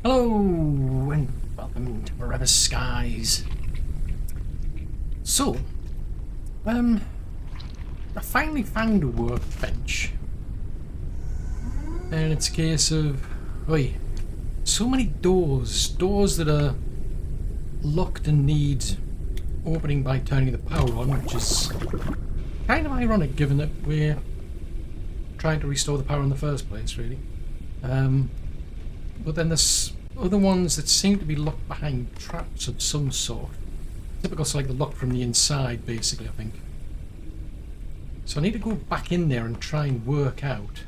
Hello and welcome to Forever Skies. So, I finally found a workbench, and it's a case of, oi, so many doors that are locked and need opening by turning the power on, which is kind of ironic given that we're trying to restore the power in the first place, really. But then there's other ones that seem to be locked behind traps of some sort. Typical, so like the lock from the inside, basically, I think. So I need to go back in there and try and work out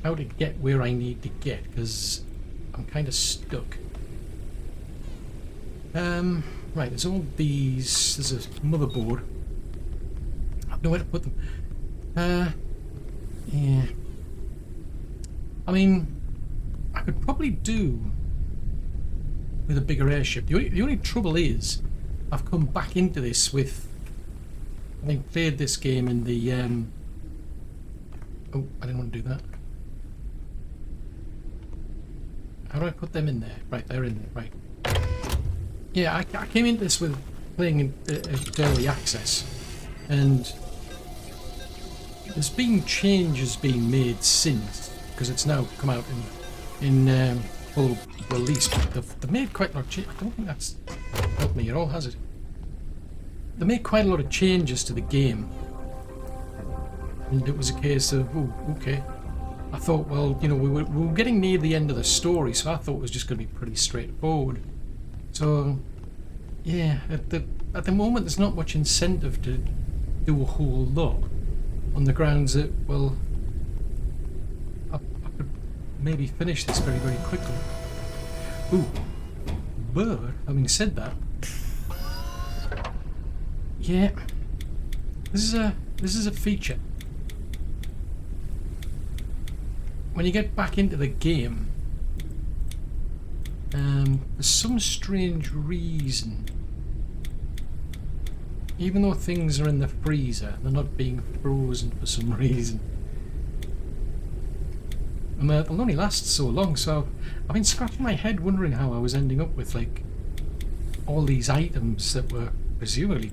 how to get where I need to get, because I'm kind of stuck. Right, there's all these. There's a motherboard. I have nowhere to put them. Yeah. I mean, I could probably do with a bigger airship. The only trouble is, I've come back into this with, having played this game in the, oh, I didn't want to do that. How do I put them in there? Right, they're in there, right. Yeah, I came into this with playing in early access, and there's been changes being made since, because it's now come out in full release. They've made quite a lot of changes. I don't think that's helped me at all, has it? They made quite a lot of changes to the game, and it was a case of, oh, okay. I thought, well, you know, we were getting near the end of the story, so I thought it was just going to be pretty straightforward. So, yeah, at the moment there's not much incentive to do a whole lot, on the grounds that, well, I could maybe finish this very, very quickly. Ooh, but having said that, yeah, this is a feature. When you get back into the game, for some strange reason, even though things are in the freezer, they're not being frozen for some reason. And they'll only last so long, so I've been scratching my head wondering how I was ending up with, like, all these items that were presumably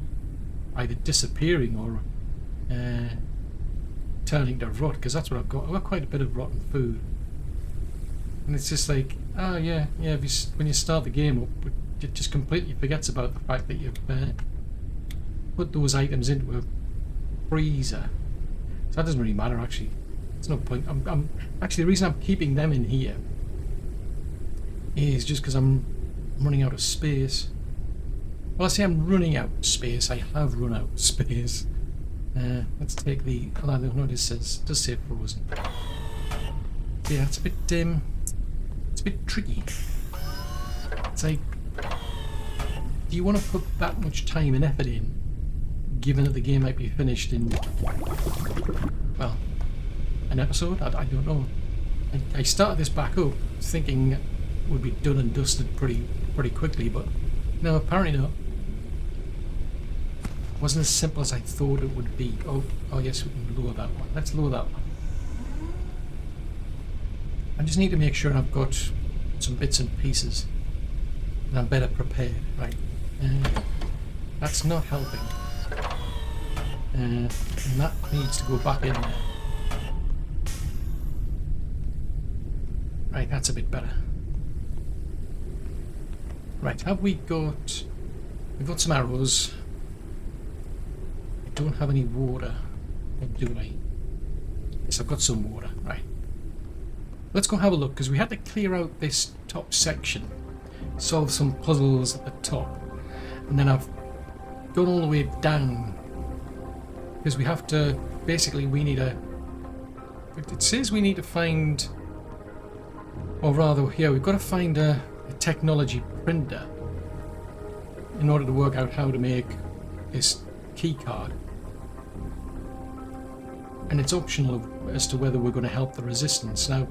either disappearing or turning to rot, because that's what I've got. I've got quite a bit of rotten food. And it's just like, oh yeah, when you start the game up, it just completely forgets about the fact that you've put those items into a freezer. So that doesn't really matter, actually. There's no point. I'm actually, the reason I'm keeping them in here is just because I'm running out of space. Well, I say I'm running out of space. I have run out of space. Let's take the. Oh, no, it does say frozen. Yeah, it's a bit tricky. It's like, do you want to put that much time and effort in, given that the game might be finished in, well, an episode? I don't know. I started this back up thinking it would be done and dusted pretty quickly, but no, apparently not. It wasn't as simple as I thought it would be. Oh yes, we can lower that one. Let's lower that one. I just need to make sure I've got some bits and pieces and I'm better prepared. Right. That's not helping. And that needs to go back in there. Right, that's a bit better. Right, we've got some arrows. I don't have any water, or do I? Yes, I've got some water. Right. Let's go have a look, because we had to clear out this top section, solve some puzzles at the top, and then I've gone all the way down, because we have to, basically we need a, it says we need to find, or rather, yeah, we've got to find a technology printer in order to work out how to make this key card. And it's optional as to whether we're going to help the resistance. Now,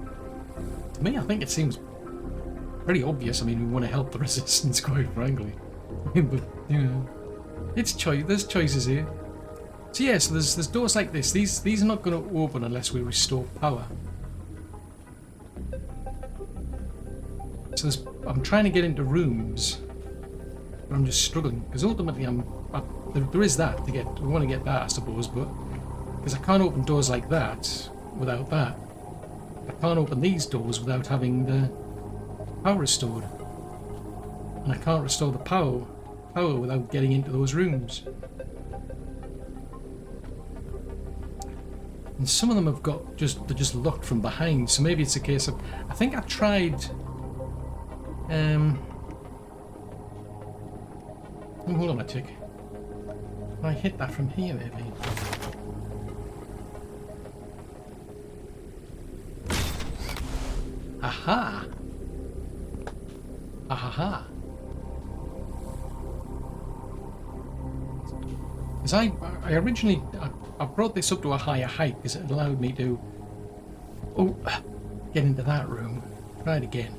to me, I think it seems pretty obvious. I mean, we want to help the resistance, quite frankly. But, you know, it's there's choices here. So yeah, so there's doors like this. These are not going to open unless we restore power. So I'm trying to get into rooms, but I'm just struggling because ultimately there is that to get. We want to get that, I suppose, but because I can't open doors like that without that. I can't open these doors without having the power restored, and I can't restore the power without getting into those rooms. And some of them have got they're just locked from behind, so maybe it's a case of, I think I tried hold on a tick. Can I hit that from here maybe? Aha! Ahaha! Because I originally I brought this up to a higher height because it allowed me to get into that room. Try it again.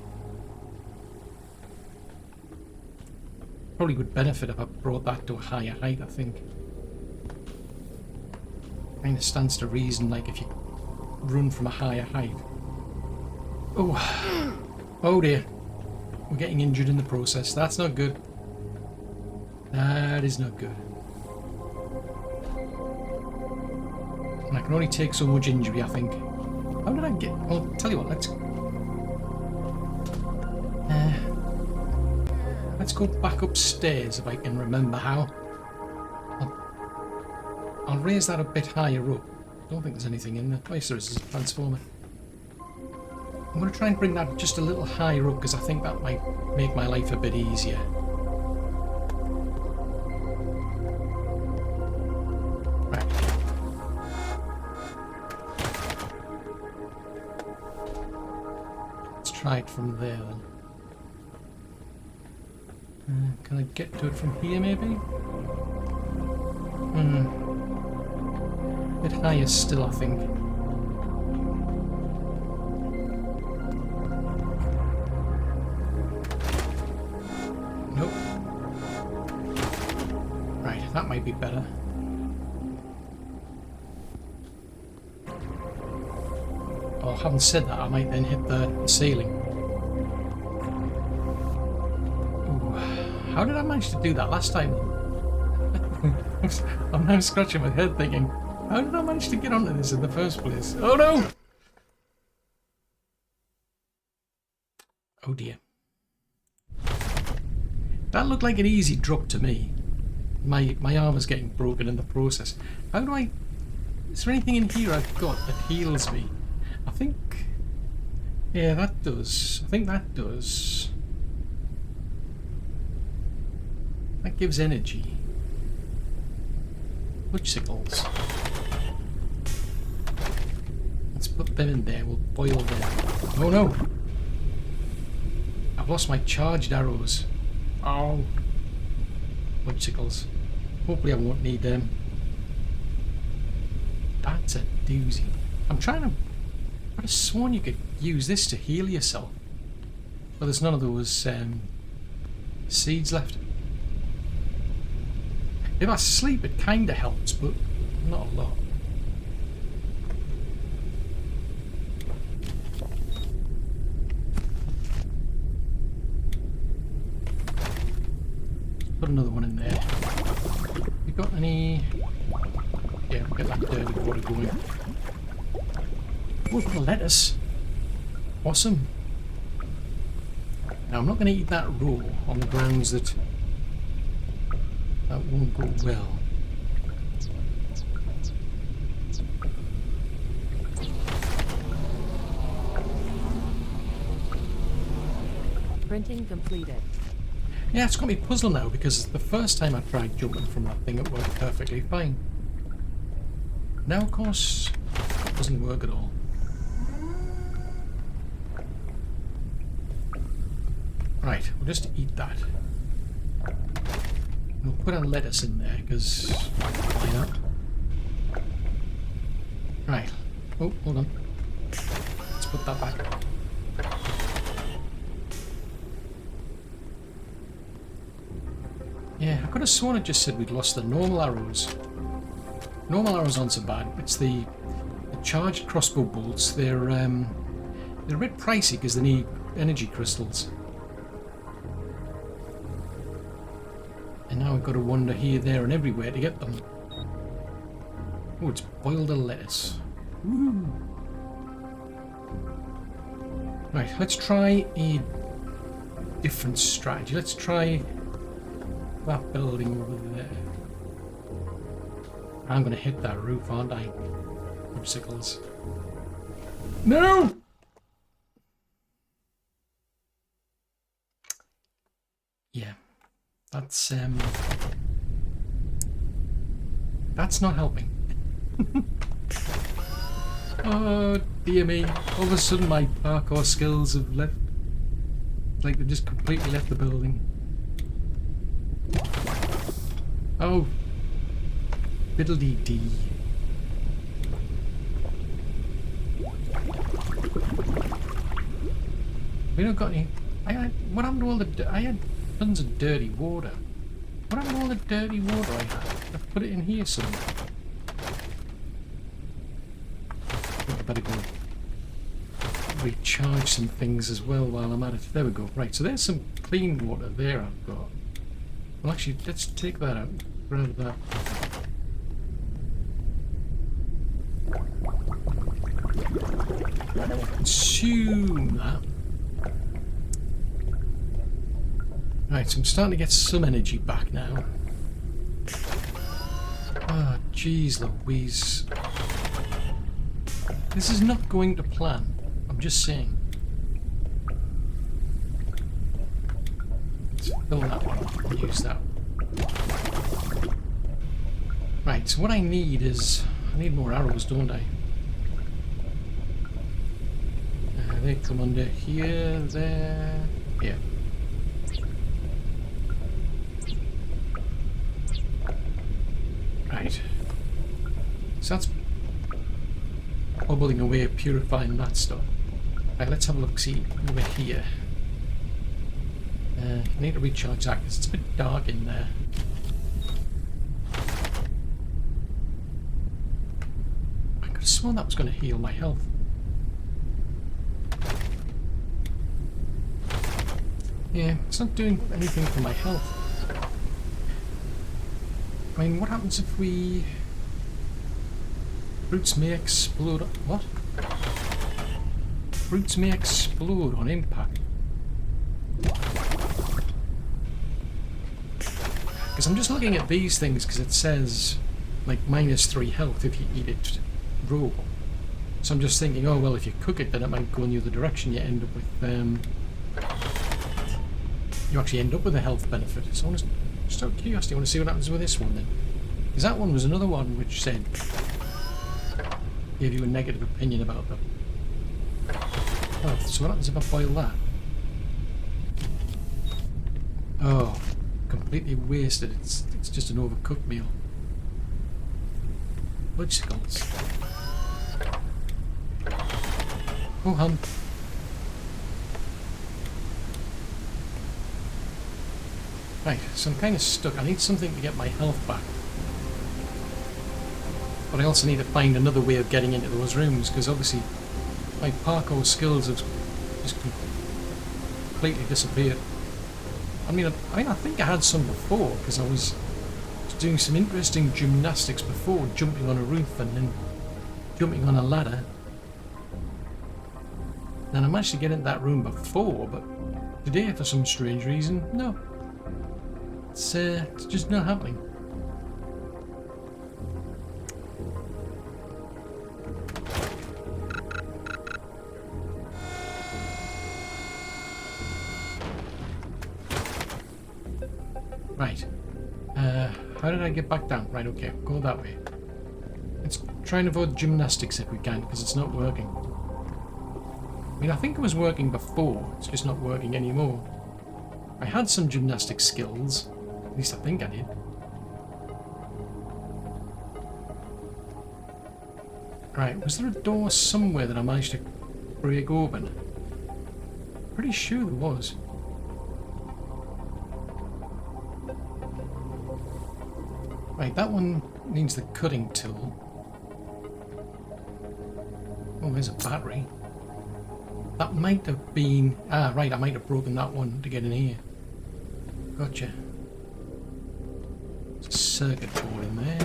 Probably would benefit if I brought that to a higher height, I think. Kind of stands to reason, like if you run from a higher height. Oh dear. We're getting injured in the process. That's not good. That is not good. And I can only take so much injury, I think. How did I get... Well, tell you what, let's go back upstairs if I can remember how. I'll raise that a bit higher up. Don't think there's anything in there. Oh yes, there is a transformer. I'm going to try and bring that just a little higher up because I think that might make my life a bit easier. Right. Let's try it from there then. Can I get to it from here maybe? A bit higher still, I think. Nope. Right, that might be better. Oh, having said that, I might then hit the ceiling. How did I manage to do that last time? I'm now scratching my head thinking, how did I manage to get onto this in the first place? Oh no! Oh dear. That looked like an easy drop to me. My armor's getting broken in the process. How do I... Is there anything in here I've got that heals me? I think... Yeah, that does. I think that does. That gives energy. Whichsicles. Let's put them in there. We'll boil them. Oh no! I've lost my charged arrows. Oh. Whichsicles. Hopefully I won't need them. That's a doozy. I'm trying to... I'd have sworn you could use this to heal yourself. But there's none of those seeds left. If I sleep, it kinda helps, but not a lot. Put another one in there. You got any... Yeah, we'll get that dirty water going. Oh, got a lettuce. Awesome. Now, I'm not going to eat that raw on the grounds that that won't go well. Printing completed. Yeah, it's got me puzzled now because the first time I tried jumping from that thing it worked perfectly fine. Now, of course, it doesn't work at all. Right, we'll just eat that. We'll put a lettuce in there because why not? Right. Oh, hold on. Let's put that back. Yeah, I could have sworn it just said we'd lost the normal arrows. Normal arrows aren't so bad. It's the charged crossbow bolts. They're a bit pricey because they need energy crystals. And now we've got to wander here, there and everywhere to get them. Oh, it's boiled a lettuce. Woo! Right, let's try a different strategy. Let's try that building over there. I'm going to hit that roof, aren't I? Obstacles. No! Yeah, that's not helping. Oh dear me! All of a sudden, my parkour skills have left. It's like they just completely left the building. Oh, fiddle-dee-dee. We don't got any. What happened to all the? I had tons of dirty water. What happened to all the dirty water I had? I put it in here somewhere. I better go recharge some things as well while I'm at it. There we go. Right, so there's some clean water there I've got. Well, actually, let's take that out. Grab that. Consume that. Right, so I'm starting to get some energy back now. Ah, oh, jeez Louise. This is not going to plan. I'm just saying. Let's fill that one. Use that. Right, so what I need is... I need more arrows, don't I? They come under here, there... here. Right. So that's bubbling away, purifying that stuff. Right, let's have a look, see over here. I need to recharge that because it's a bit dark in there. I could have sworn that was going to heal my health. Yeah, it's not doing anything for my health. I mean, what happens if we... Fruits may explode... What? Fruits may explode on impact. Because I'm just looking at these things because it says, like, -3 health if you eat it raw. So I'm just thinking, oh, well, if you cook it, then it might go in the other direction. You end up with... you actually end up with a health benefit. So just out of curiosity, I want to see what happens with this one then. Because that one was another one which said... gave you a negative opinion about them. Oh, so what happens if I boil that? Oh, completely wasted. It's just an overcooked meal. Vegetables. Oh, hum. Right, so I'm kind of stuck. I need something to get my health back. But I also need to find another way of getting into those rooms, because obviously my parkour skills have just completely disappeared. I mean, I think I had some before, because I was doing some interesting gymnastics before, jumping on a roof and then jumping on a ladder. And I managed to get into that room before, but today, for some strange reason, no. It's just not happening. Right. How did I get back down? Right, okay, go that way. Let's try and avoid gymnastics if we can, because it's not working. I mean, I think it was working before, it's just not working anymore. I had some gymnastic skills, at least I think I did. Right, was there a door somewhere that I managed to break open? Pretty sure there was. Right, that one needs the cutting tool. Oh, there's a battery. That might have been... Ah, right, I might have broken that one to get in here. Gotcha. There's a circuit board in there.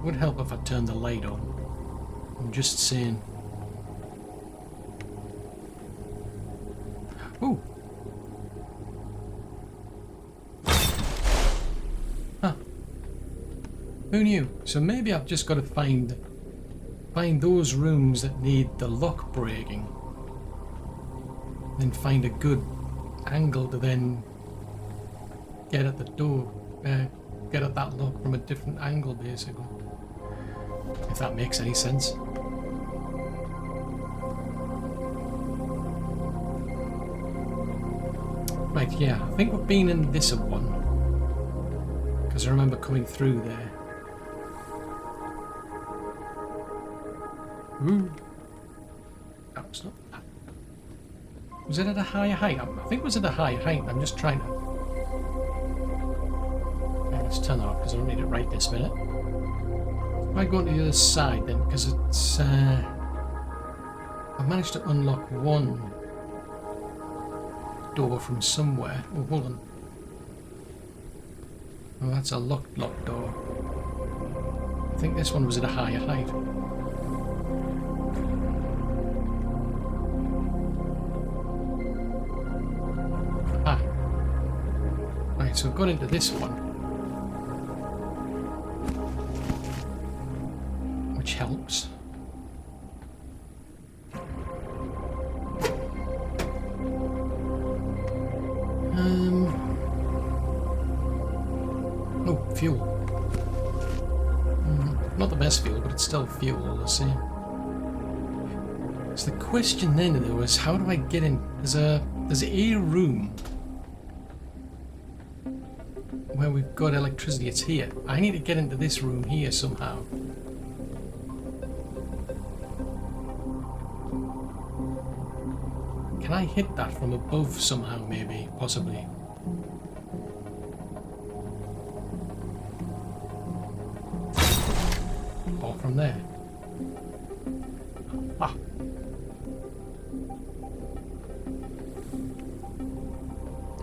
Would help if I turned the light on. I'm just saying. Ooh. Huh. Who knew? So maybe I've just got to find those rooms that need the lock breaking. Then find a good angle to then get at the door. Get at that lock from a different angle, basically. If that makes any sense. Right, yeah, I think we've been in this one. Because I remember coming through there. Ooh. That was not that. Was it at a higher height? I think it was at a higher height. I'm just trying to... Okay, let's turn that off because I don't need it right this minute. I might go on to the other side then, because it's... I've managed to unlock one door from somewhere. Oh, hold on. Oh, that's a locked door. I think this one was at a higher height. Ah. Right, so I've got into this one. Which helps. Oh, fuel. Not the best fuel, but it's still fuel all the same. So the question then though is, how do I get in? There's a room where we've got electricity. It's here. I need to get into this room here somehow. Can I hit that from above somehow, maybe, possibly? Or from there? Ah.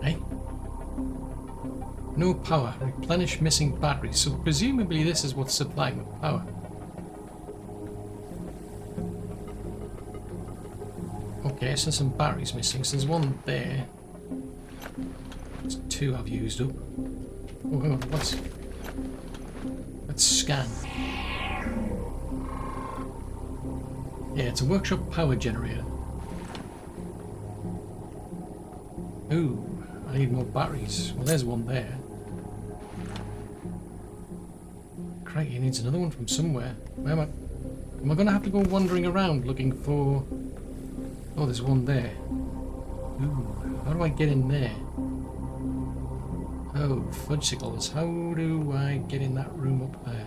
Hey? No power. Replenish missing batteries. So presumably this is what's supplying the power. Okay, so some batteries missing. So there's one there. There's two I've used up. Oh, hang on, let's scan. Yeah, it's a workshop power generator. Ooh, I need more batteries. Well, there's one there. Crikey, he needs another one from somewhere. Where am I going to have to go wandering around looking for... Oh, there's one there. Ooh, how do I get in there? Oh, fudgesicles. How do I get in that room up there?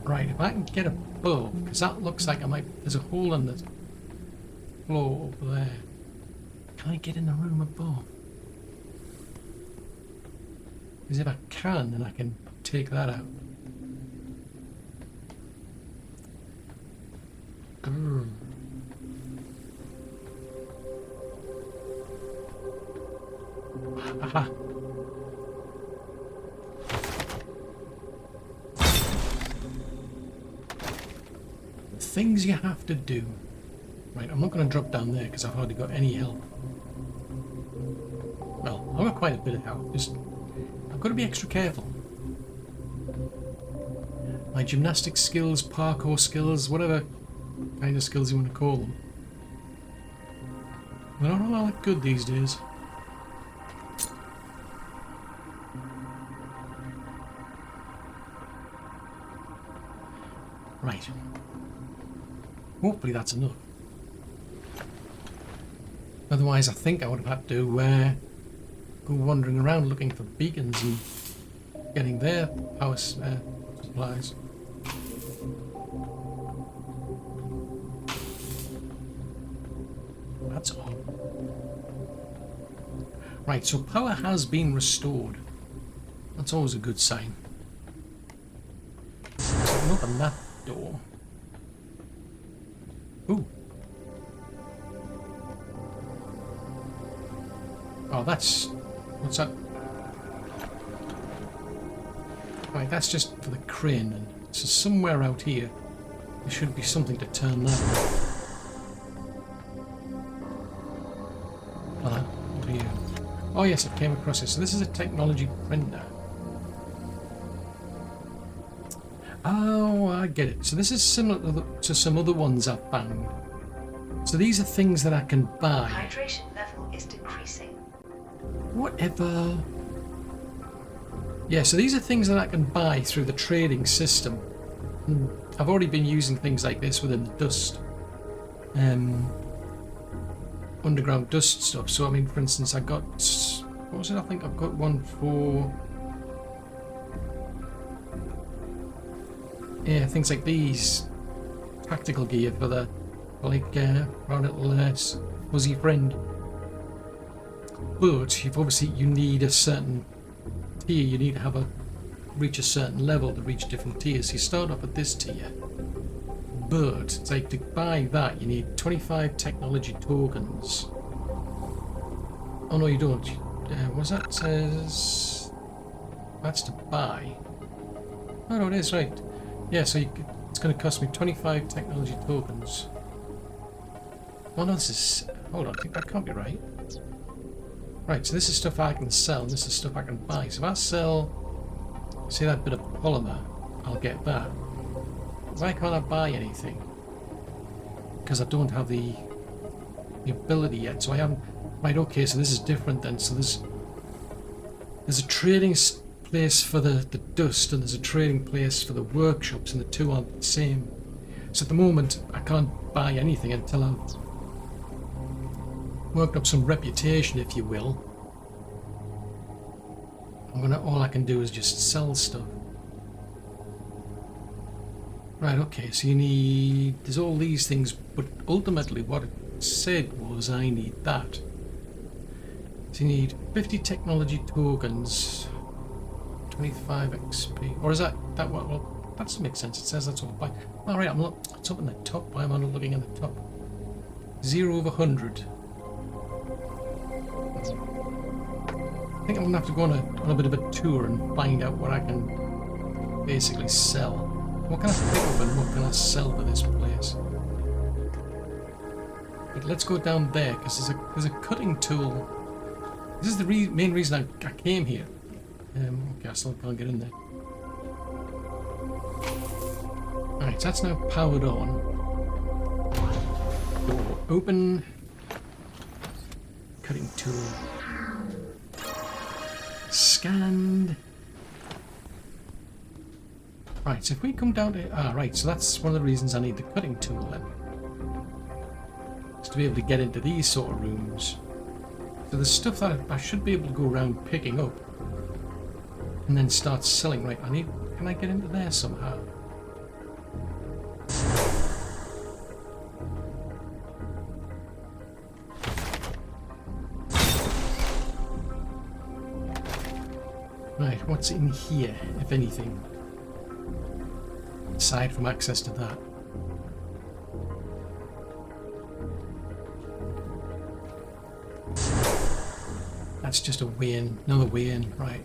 Right, if I can get above, because that looks like I might... There's a hole in the floor over there. Can I get in the room above? Because if I can, then I can take that out. Aha. Things you have to do. Right, I'm not going to drop down there because I've hardly got any help. Well, I've got quite a bit of help. Just, I've got to be extra careful. My gymnastic skills, parkour skills, whatever kind of skills you want to call them. They're not all that good these days. Right. Hopefully that's enough. Otherwise I think I would have had to go wandering around looking for beacons and getting their power supplies. That's odd. Right, so power has been restored. That's always a good sign. Open that door. Ooh. Oh, that's... What's that? Right, that's just for the crane then. So somewhere out here, there should be something to turn that on. Hello, what are you? Oh yes, I came across it. So this is a technology printer. Oh, I get it. So this is similar to some other ones I've found. So these are things that I can buy. Hydration level is decreasing. Whatever. Yeah, so these are things that I can buy through the trading system. I've already been using things like this within the dust. Underground dust stuff. So, I mean, for instance, I got... What was it? I think I've got one for... Yeah, things like these. Tactical gear for the... Like, our little fuzzy friend. But, you need a certain tier. You need to reach a certain level to reach different tiers. You start off at this tier. But, it's like, to buy that, you need 25 technology tokens. Oh, no, you don't. What's that? It says... That's to buy. Oh, no, it is, right. Yeah, so it's going to cost me 25 technology tokens. Oh, no, this is... Hold on, I think that can't be right. Right, so this is stuff I can sell, and this is stuff I can buy. So if I sell, say, that bit of polymer, I'll get that. Why can't I buy anything? Because I don't have the ability yet, so I haven't... Right, okay, so this is different then. So there's a trading place for the dust, and there's a trading place for the workshops, and the two aren't the same. So at the moment, I can't buy anything until I've worked up some reputation, if you will. All I can do is just sell stuff. Right, okay, so there's all these things, but ultimately what it said was I need that. So you need 50 technology tokens, 25 XP, or is that what? Well, that doesn't make sense. It says that's all by. All right, it's up in the top. Why am I not looking at the top? 0 of 100. I think I'm gonna have to go on a bit of a tour and find out what I can basically sell. What can I pick up and what can I sell to this place? But let's go down there because there's a cutting tool. This is the main reason I came here. Okay, I still can't get in there. Alright, so that's now powered on. Door open. Cutting tool. Scanned. Right, so if we come down to... right, so that's one of the reasons I need the cutting tool then. Is to be able to get into these sort of rooms. So there's stuff that I should be able to go around picking up. And then start selling. Right, can I get into there somehow? Right, what's in here, if anything? Aside from access to that. That's just a way in, another way in, right.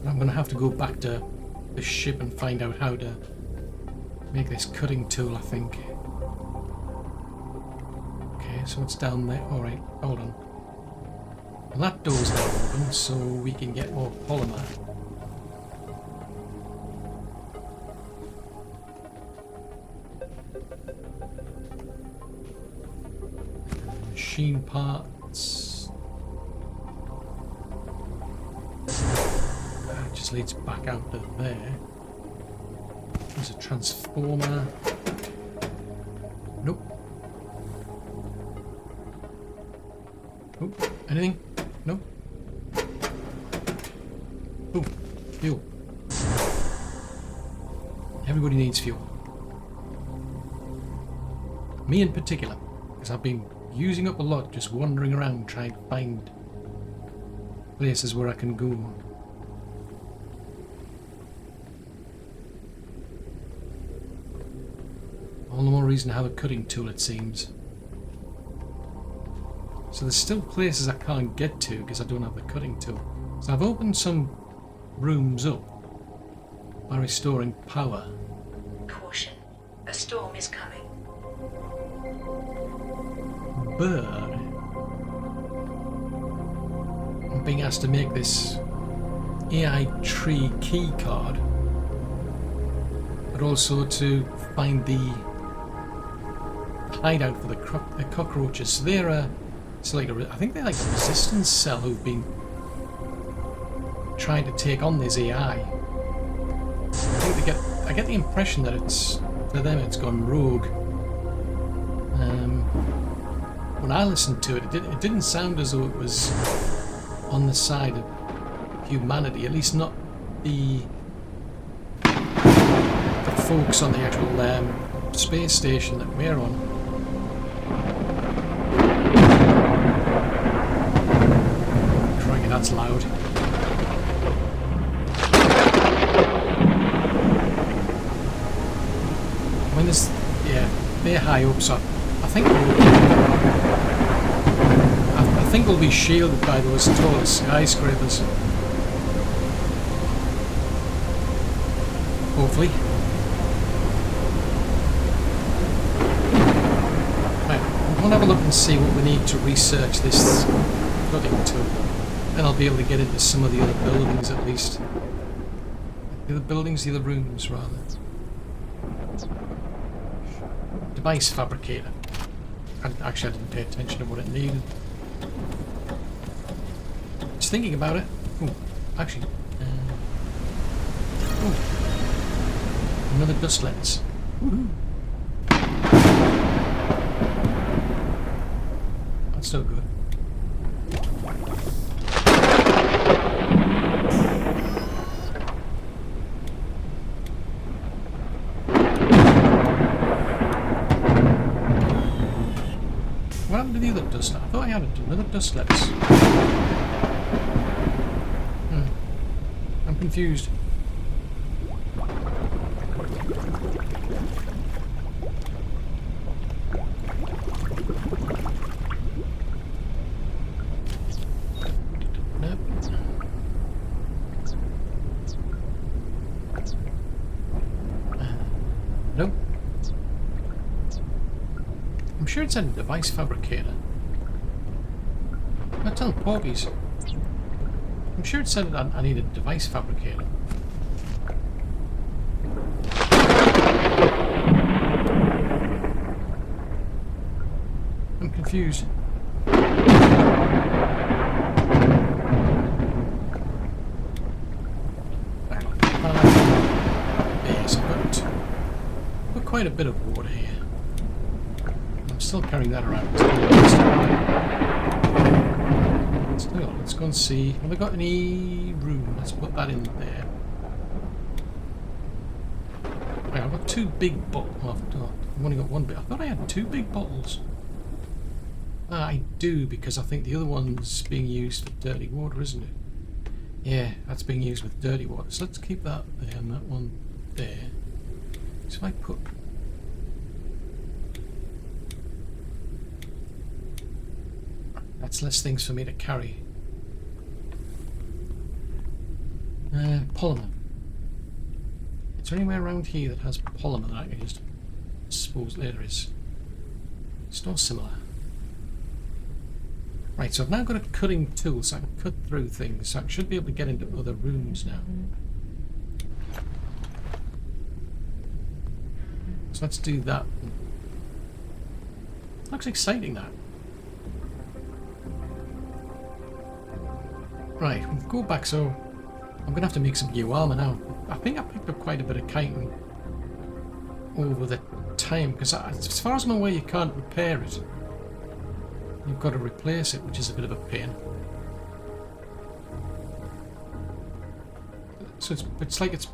I'm going to have to go back to the ship and find out how to make this cutting tool, I think. Okay, so it's down there. Alright, hold on. Well, that door's now open, so we can get more polymer. Machine parts. That just leads back out to there. There's a transformer. Nope. Nope. Anything? Nope. Oh, fuel. Everybody needs fuel. Me in particular, because I've been using up a lot just wandering around trying to find places where I can go. All the more reason to have a cutting tool, it seems. So there's still places I can't get to because I don't have the cutting tool. So I've opened some rooms up by restoring power. Caution. A storm is coming. But I'm being asked to make this AI tree key card, but also to find the hideout for the cockroaches. So they're I think they're like a resistance cell who've been trying to take on this AI. I get the impression that for them it's gone rogue. When I listened to it, it didn't sound as though it was on the side of humanity, at least not the folks on the actual space station that we're on. Crikey, that's loud. I mean, they're high up, so I think we'll be shielded by those tall skyscrapers. Hopefully. Right, we'll have a look and see what we need to research this cutting tool. Then I'll be able to get into some of the other buildings at least. The other buildings, the other rooms rather. Device fabricator. Actually, I didn't pay attention to what it needed. Just thinking about it. Ooh, actually. Ooh. Another dust lens. Woohoo. That's no good. What happened to the other dust lens? I thought I had another dust lens. I'm confused. Nope. Nope. I'm sure it said device fabricator. Not telling porkies. I'm sure it said that I need a device fabricator. I'm confused. Yes, I've got quite a bit of water here. I'm still carrying that around. Let's go and see. Have I got any room? Let's put that in there. Right, I've got two big bottles. Oh, I've only got one bit. I thought I had two big bottles. I do, because I think the other one's being used for dirty water, isn't it? Yeah, that's being used with dirty water. So let's keep that there and that one there. So if I put... That's less things for me to carry. Polymer. Is there anywhere around here that has polymer that I can just suppose there is? It's not similar. Right, so I've now got a cutting tool, so I can cut through things. So I should be able to get into other rooms now. So let's do that. Looks exciting, that. Right, we'll go back, so I'm going to have to make some new armour now. I think I picked up quite a bit of chitin over the time, because as far as I'm aware you can't repair it. You've got to replace it, which is a bit of a pain. So it's like it's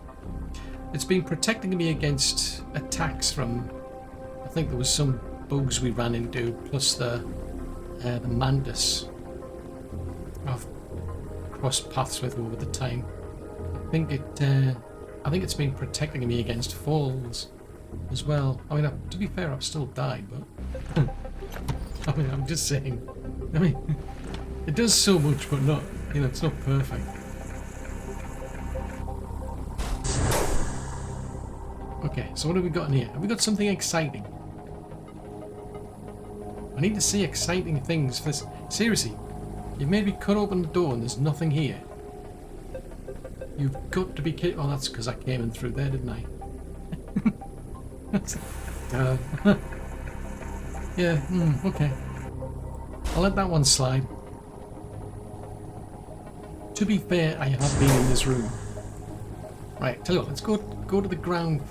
been protecting me against attacks from, I think there was some bugs we ran into, plus the Mantis I've crossed paths with over the time. I think it's been protecting me against falls as well. I mean, to be fair, I've still died, but I mean, I'm just saying. I mean, it does so much, but not, you know, it's not perfect. Okay, so what have we got in here? Have we got something exciting? I need to see exciting things for this. Seriously, you've made me cut open the door and there's nothing here. You've got to be kidding. Oh, that's because I came in through there, didn't I? Yeah, okay. I'll let that one slide. To be fair, I have been in this room. Right, tell you what, let's go to the ground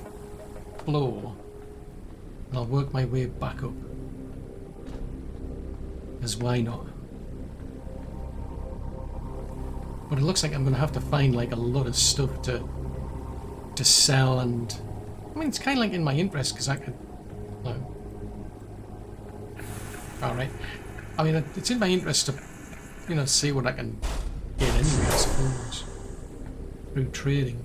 floor and I'll work my way back up. Because why not? But it looks like I'm going to have to find like a lot of stuff to sell, and I mean it's kind of like in my interest because I could. No. All right. I mean it's in my interest to, you know, see what I can get anyway, I suppose, through trading.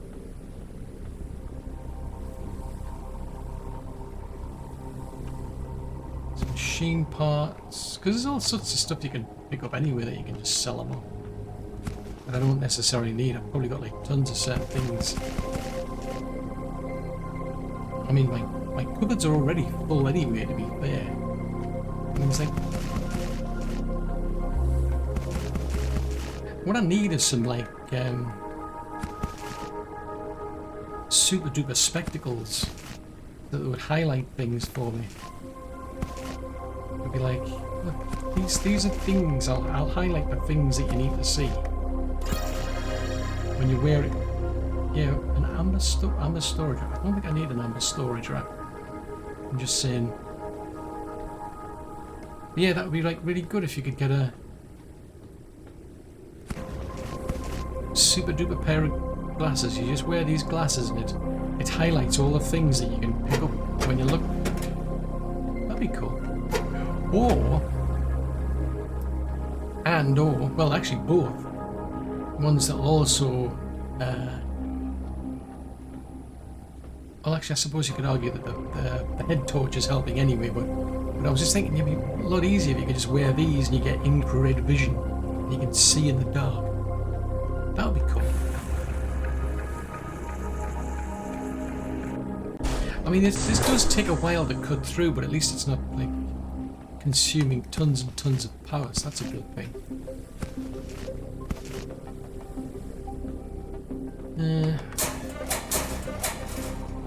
Some machine parts, because there's all sorts of stuff you can pick up anyway that you can just sell them on. That I don't necessarily need. I've probably got like tons of certain things. I mean, my cupboards are already full anyway, to be fair. I mean, it's like... What I need is some, like, super duper spectacles that would highlight things for me. It'd be like, look, these are things, I'll highlight the things that you need to see. When you wear it, yeah, an amber storage rack. I don't think I need an amber storage rack. I'm just saying. But yeah, that would be like really good if you could get a super duper pair of glasses. You just wear these glasses and it highlights all the things that you can pick up when you look. That'd be cool. Or well, actually both. Ones that will also, well, actually, I suppose you could argue that the head torch is helping anyway, but I was just thinking it'd be a lot easier if you could just wear these and you get infrared vision and you can see in the dark. That would be cool. I mean, this does take a while to cut through, but at least it's not, like, consuming tons and tons of power, so that's a good thing.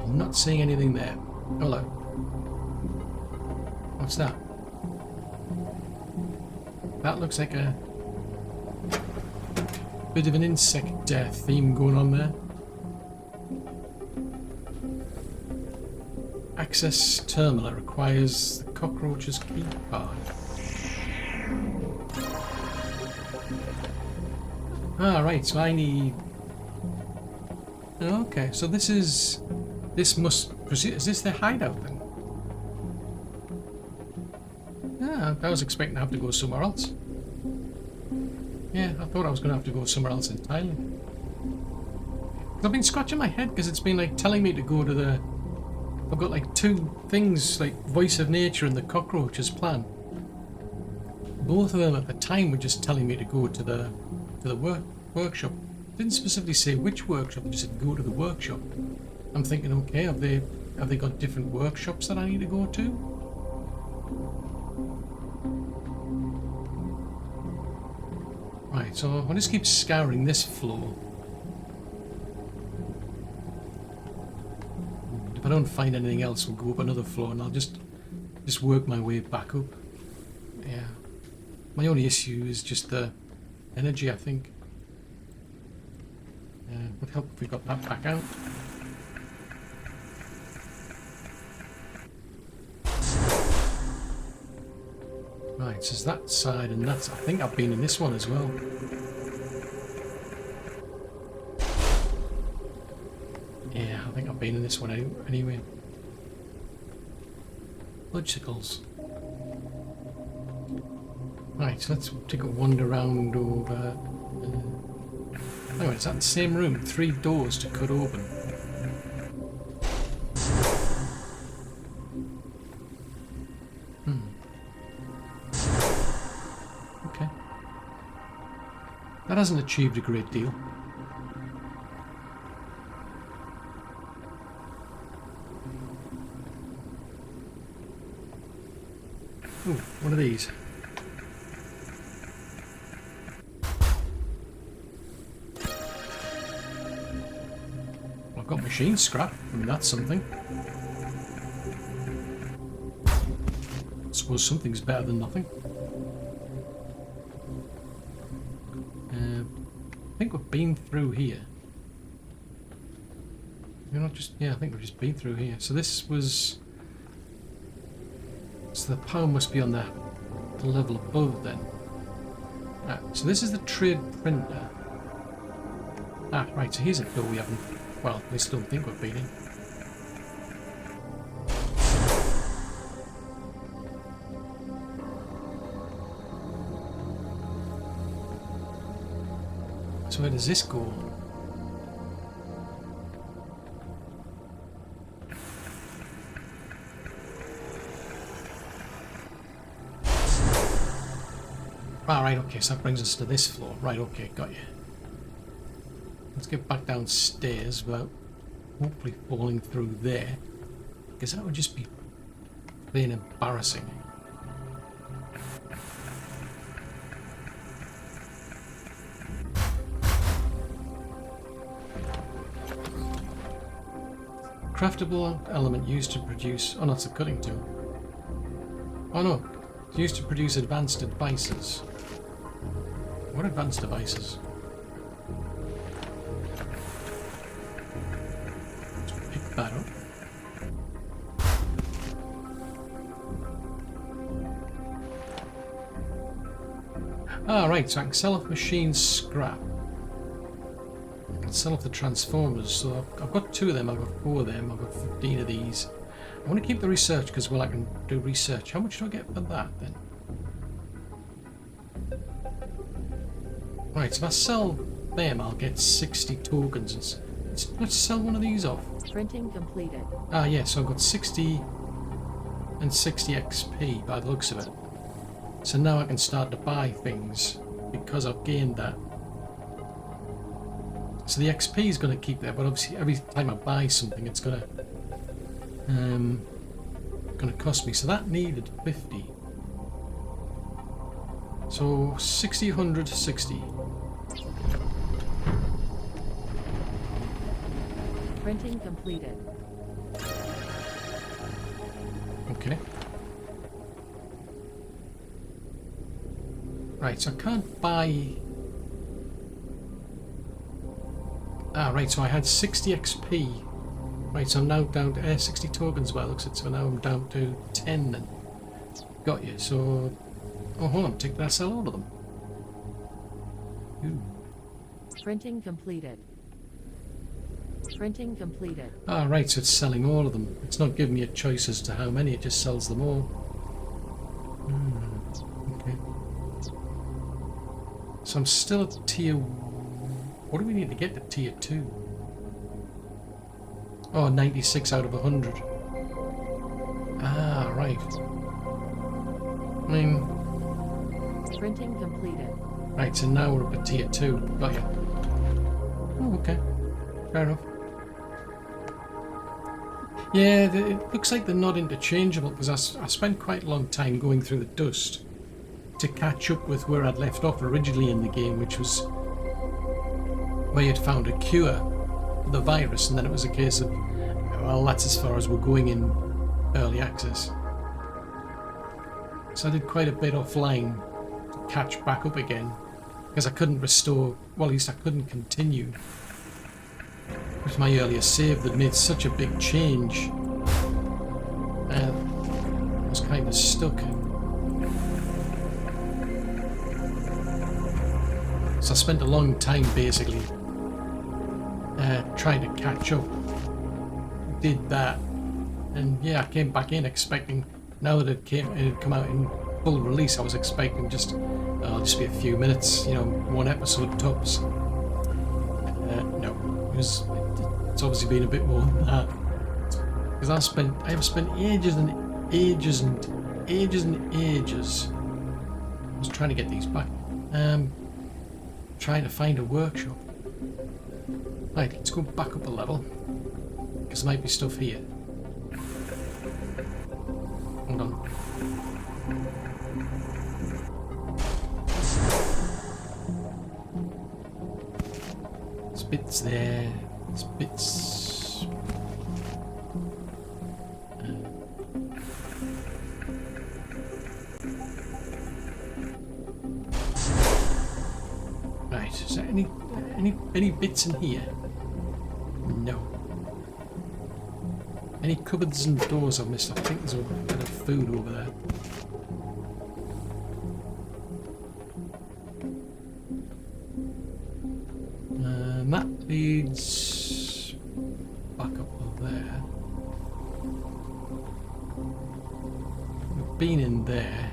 I'm not seeing anything there. Hello. What's that? That looks like a bit of an insect theme going on there. Access terminal requires the cockroach's key card. Ah, right, so I need... Okay, so this must... Is this their hideout then? Yeah, I was expecting to have to go somewhere else. Yeah, I thought I was going to have to go somewhere else entirely. I've been scratching my head because it's been like telling me to go to the... I've got like two things, like Voice of Nature and the Cockroaches plan. Both of them at the time were just telling me to go to the workshop. Didn't specifically say which workshop, they just said go to the workshop. I'm thinking, okay, have they got different workshops that I need to go to? Right, so I'll just keep scouring this floor. If I don't find anything else, we'll go up another floor and I'll just work my way back up. Yeah. My only issue is just the energy, I think. Would help if we got that back out. Right, so it's that side and that's... I think I've been in this one as well. Yeah, I think I've been in this one anyway. Logicals. Right, so let's take a wander around over... Anyway, it's that the same room, 3 doors to cut open. hasn't achieved a great deal. Ooh, one of these. I've got machine scrap. I mean, that's something. I suppose something's better than nothing. I think we've been through here. You're not just... Yeah, I think we've just been through here. So this was... So the power must be on the level above then. Ah, so this is the trade printer. Ah, right, so here's a door we haven't... Well, I still think we've been in. So where does this go? Ah, right, okay, so that brings us to this floor. Right, okay, got you. Let's get back downstairs without hopefully falling through there, because that would just be plain embarrassing. Craftable element used to produce... Oh no, it's a cutting tool. Oh no, it's used to produce advanced devices. What advanced devices? Let's pick that up. Ah, right, so I can sell off machine scrap. I can sell off the transformers, so I've got 2 of them, I've got 4 of them, I've got 15 of these. I want to keep the research because, well, I can do research. How much do I get for that then? Right, so if I sell them, I'll get 60 tokens. Let's sell one of these off. Printing completed. Ah, yeah, so I've got 60 and 60 XP by the looks of it. So now I can start to buy things because I've gained that. So the XP is going to keep there, but obviously every time I buy something, it's going to cost me. So that needed 50. So 60, 100, 60. Printing completed. Okay. Right, so I can't buy... Ah, right, so I had 60 XP. Right, so I'm now down to 60 tokens by the looks of it, so now I'm down to 10 then. Got you, so... Oh, hold on, did I sell all of them? Ooh. Printing completed. Printing completed. Ah, right, so it's selling all of them. It's not giving me a choice as to how many, it just sells them all. Okay. So I'm still at tier... What do we need to get to tier 2? Oh, 96 out of 100. Ah, right. I mean... Printing completed. Right, so now we're up at tier 2. Got you. Oh, okay. Fair enough. Yeah, it looks like they're not interchangeable because I spent quite a long time going through the dust to catch up with where I'd left off originally in the game, which was where you'd found a cure for the virus, and then it was a case of, well, that's as far as we're going in early access. So I did quite a bit offline to catch back up again because I couldn't restore, well, at least I couldn't continue with my earlier save that made such a big change. I was kind of stuck. So I spent a long time basically trying to catch up. Did that, and yeah, I came back in expecting, now that it had come out in full release, I was expecting just be a few minutes, you know, 1 episode tops. No, it's obviously been a bit more than that, because I have spent ages and ages and ages and ages. I was trying to get these back. trying to find a workshop. Right, let's go back up a level. Because there might be stuff here. Hold on. There's bits there. There's bits. Right, is there any bits in here? No. Any cupboards and doors I've missed? I think there's a bit of food over there. And that leads back up there. We've been in there.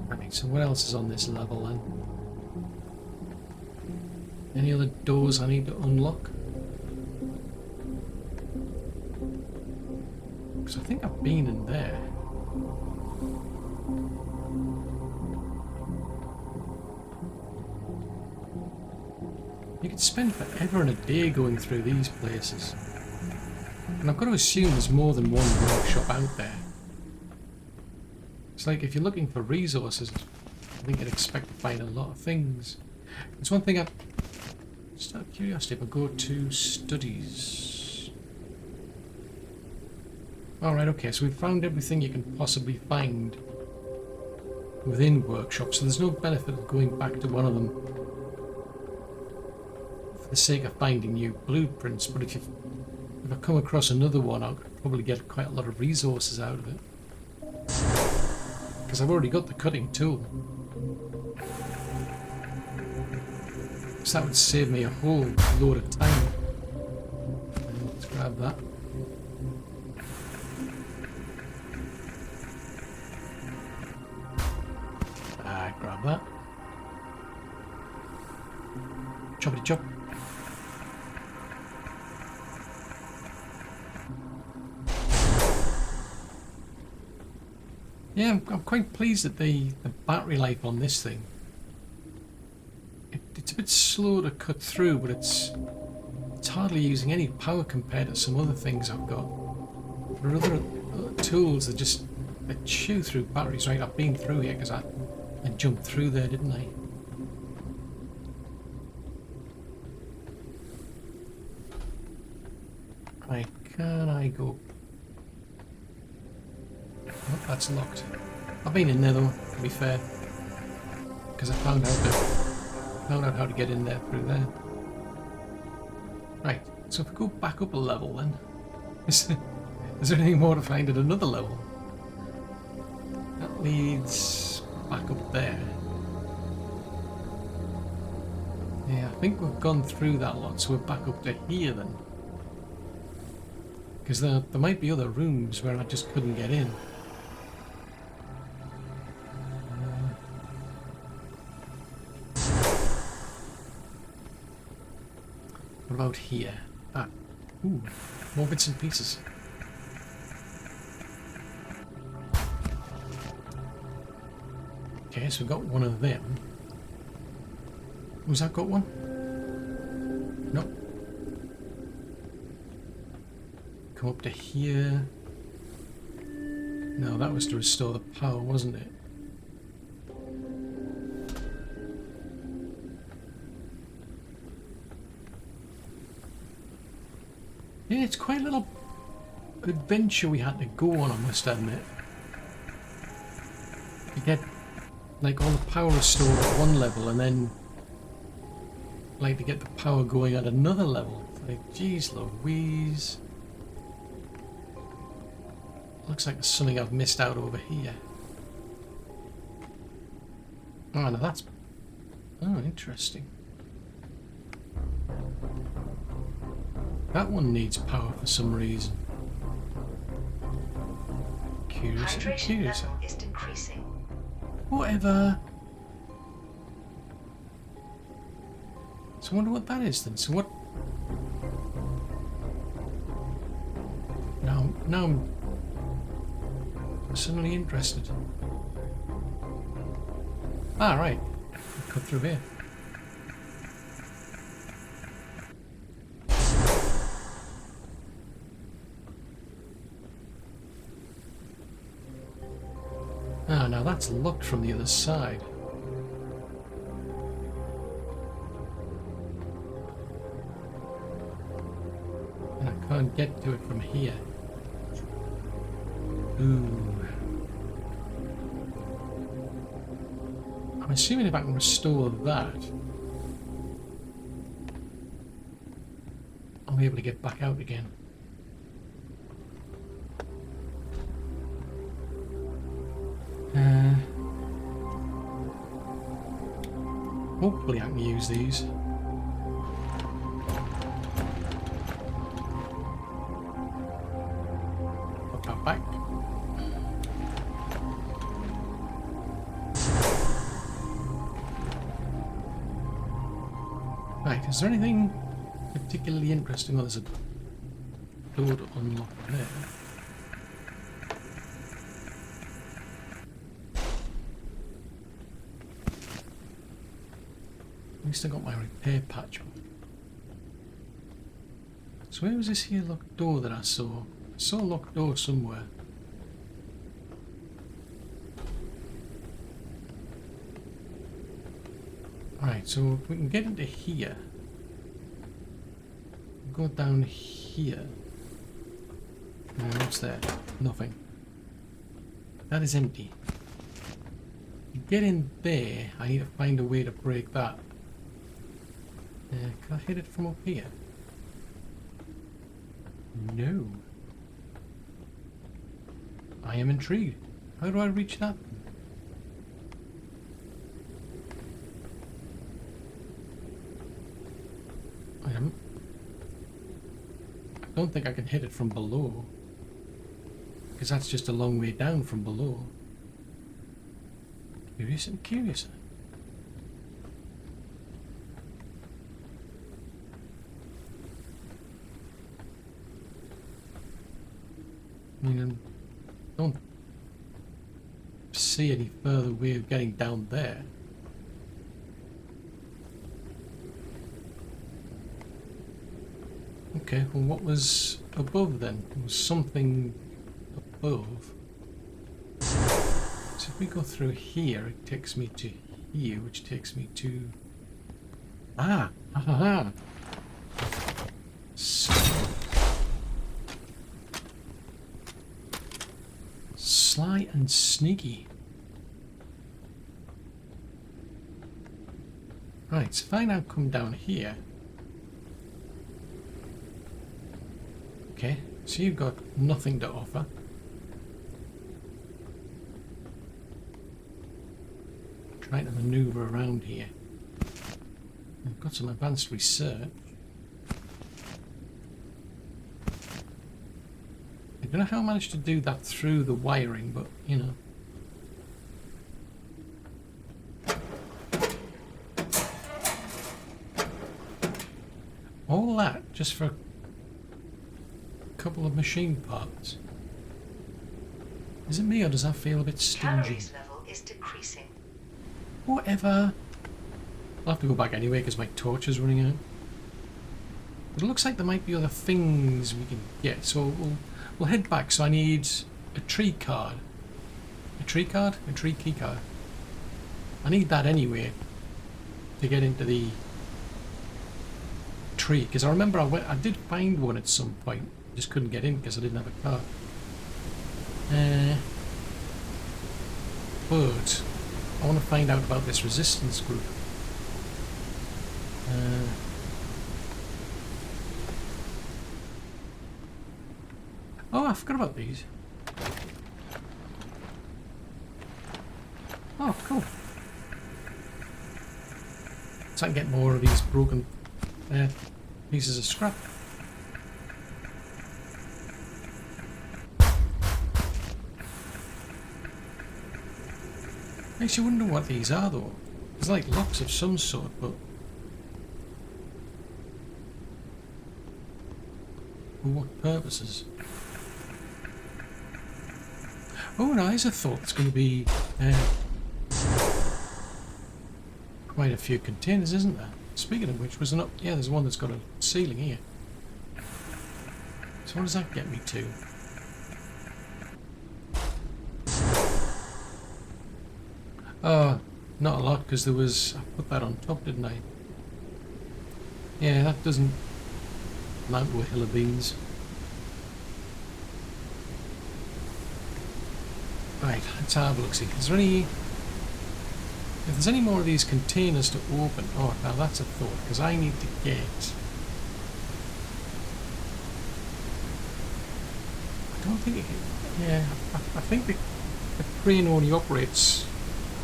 Right, so what else is on this level then? Any other doors I need to unlock? Because I think I've been in there. You could spend forever and a day going through these places. And I've got to assume there's more than one workshop out there. It's like if you're looking for resources, I think you'd expect to find a lot of things. It's one thing just out of curiosity, if I go to studies. Alright, okay, so we've found everything you can possibly find within workshops, so there's no benefit of going back to one of them for the sake of finding new blueprints, but if I come across another one, I'll probably get quite a lot of resources out of it. Because I've already got the cutting tool. So that would save me a whole load of time. Let's grab that. Grab that. Choppity chop. Yeah, I'm quite pleased that the battery life on this thing. It's a bit slow to cut through, but it's hardly using any power compared to some other things I've got. There are other tools that just chew through batteries. Right, I've been through here because I jumped through there, didn't I? Right, can I go? Oh, that's locked. I've been in there though, to be fair, because I found out how to get in there through there. Right, so if we go back up a level then, is there anything more to find at another level? That leads back up there. Yeah, I think we've gone through that lot, so we're back up to here then. Because there might be other rooms where I just couldn't get in. What about here? Ah, ooh, more bits and pieces. Okay, so we've got one of them. Was that got one? Nope. Come up to here. No, that was to restore the power, wasn't it? Yeah, it's quite a little adventure we had to go on, I must admit. You get like all the power restored at one level and then like to get the power going at another level. It's like, geez Louise. Looks like there's something I've missed out over here. Oh, no, that's... Oh, interesting. That one needs power for some reason. Curious. Hydration level is decreasing. Whatever. So I wonder what that is then. So what... Now I'm suddenly interested. Ah, right. Cut through here. Ah, now that's locked from the other side. And I can't get to it from here. Ooh. I'm assuming if I can restore that, I'll be able to get back out again. Hopefully I can use these. Put that back. Right, is there anything particularly interesting? Oh, there's a door to unlock there. At least I got my repair patch on. So where was this here locked door that I saw? I saw a locked door somewhere. Right, so if we can get into here. Go down here. What's there? Nothing. That is empty. To get in there, I need to find a way to break that. Can I hit it from up here? No. I am intrigued. How do I reach that? I don't think I can hit it from below, because that's just a long way down from below. Curious and curious. I mean, I don't see any further way of getting down there. Okay, well what was above then? There was something above. So if we go through here, it takes me to here, which takes me to... Ah! Ha ha ha! Sly and sneaky. Right, so if I now come down here... Okay, so you've got nothing to offer. Trying to maneuver around here. I've got some advanced research. I don't know how I managed to do that through the wiring, but you know. All that just for a couple of machine parts. Is it me or does that feel a bit stingy? Calories level is decreasing. Whatever. I'll have to go back anyway because my torch is running out. But it looks like there might be other things we can get, so we'll head back. So I need a tree card. A tree card? A tree key card. I need that anyway to get into the tree, because I remember I did find one at some point. Just couldn't get in because I didn't have a card. But I want to find out about this resistance group. Oh, I forgot about these. Oh, cool. So I can get more of these broken pieces of scrap. Makes you wonder what these are though. There's like locks of some sort, but for what purposes? Oh no, here's a thought. It's going to be quite a few containers, isn't there? Speaking of which, was there not? Yeah, there's one that's got a ceiling here. So what does that get me to? Oh, not a lot, because there was... I put that on top, didn't I? Yeah, that doesn't amount to a hill of beans. Right, let's have a look. See, is there any... If there's any more of these containers to open... Oh, now that's a thought, because I need to get... I don't think it... Yeah, I think the crane only operates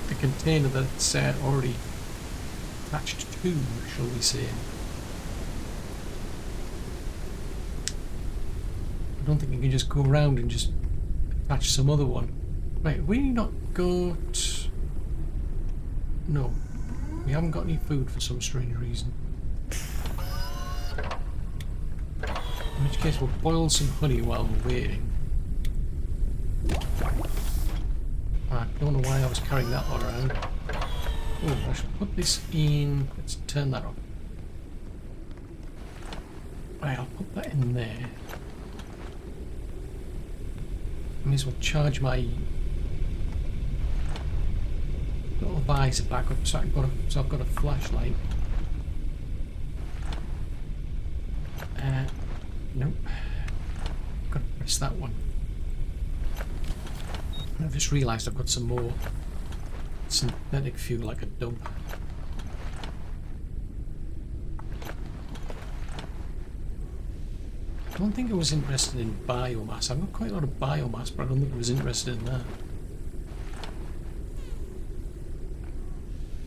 the container that's already attached to, shall we say. I don't think you can just go around and just attach some other one. Right, we not got... No, we haven't got any food for some strange reason. In which case we'll boil some honey while we're waiting. I don't know why I was carrying that lot around. Oh, I should put this in... Let's turn that off. Right, I'll put that in there. I may as well charge my little visor back up so I've got a flashlight. Nope. Got to press that one. I've just realised I've got some more synthetic fuel I could dump. I don't think I was interested in biomass. I've got quite a lot of biomass, but I don't think I was interested in that.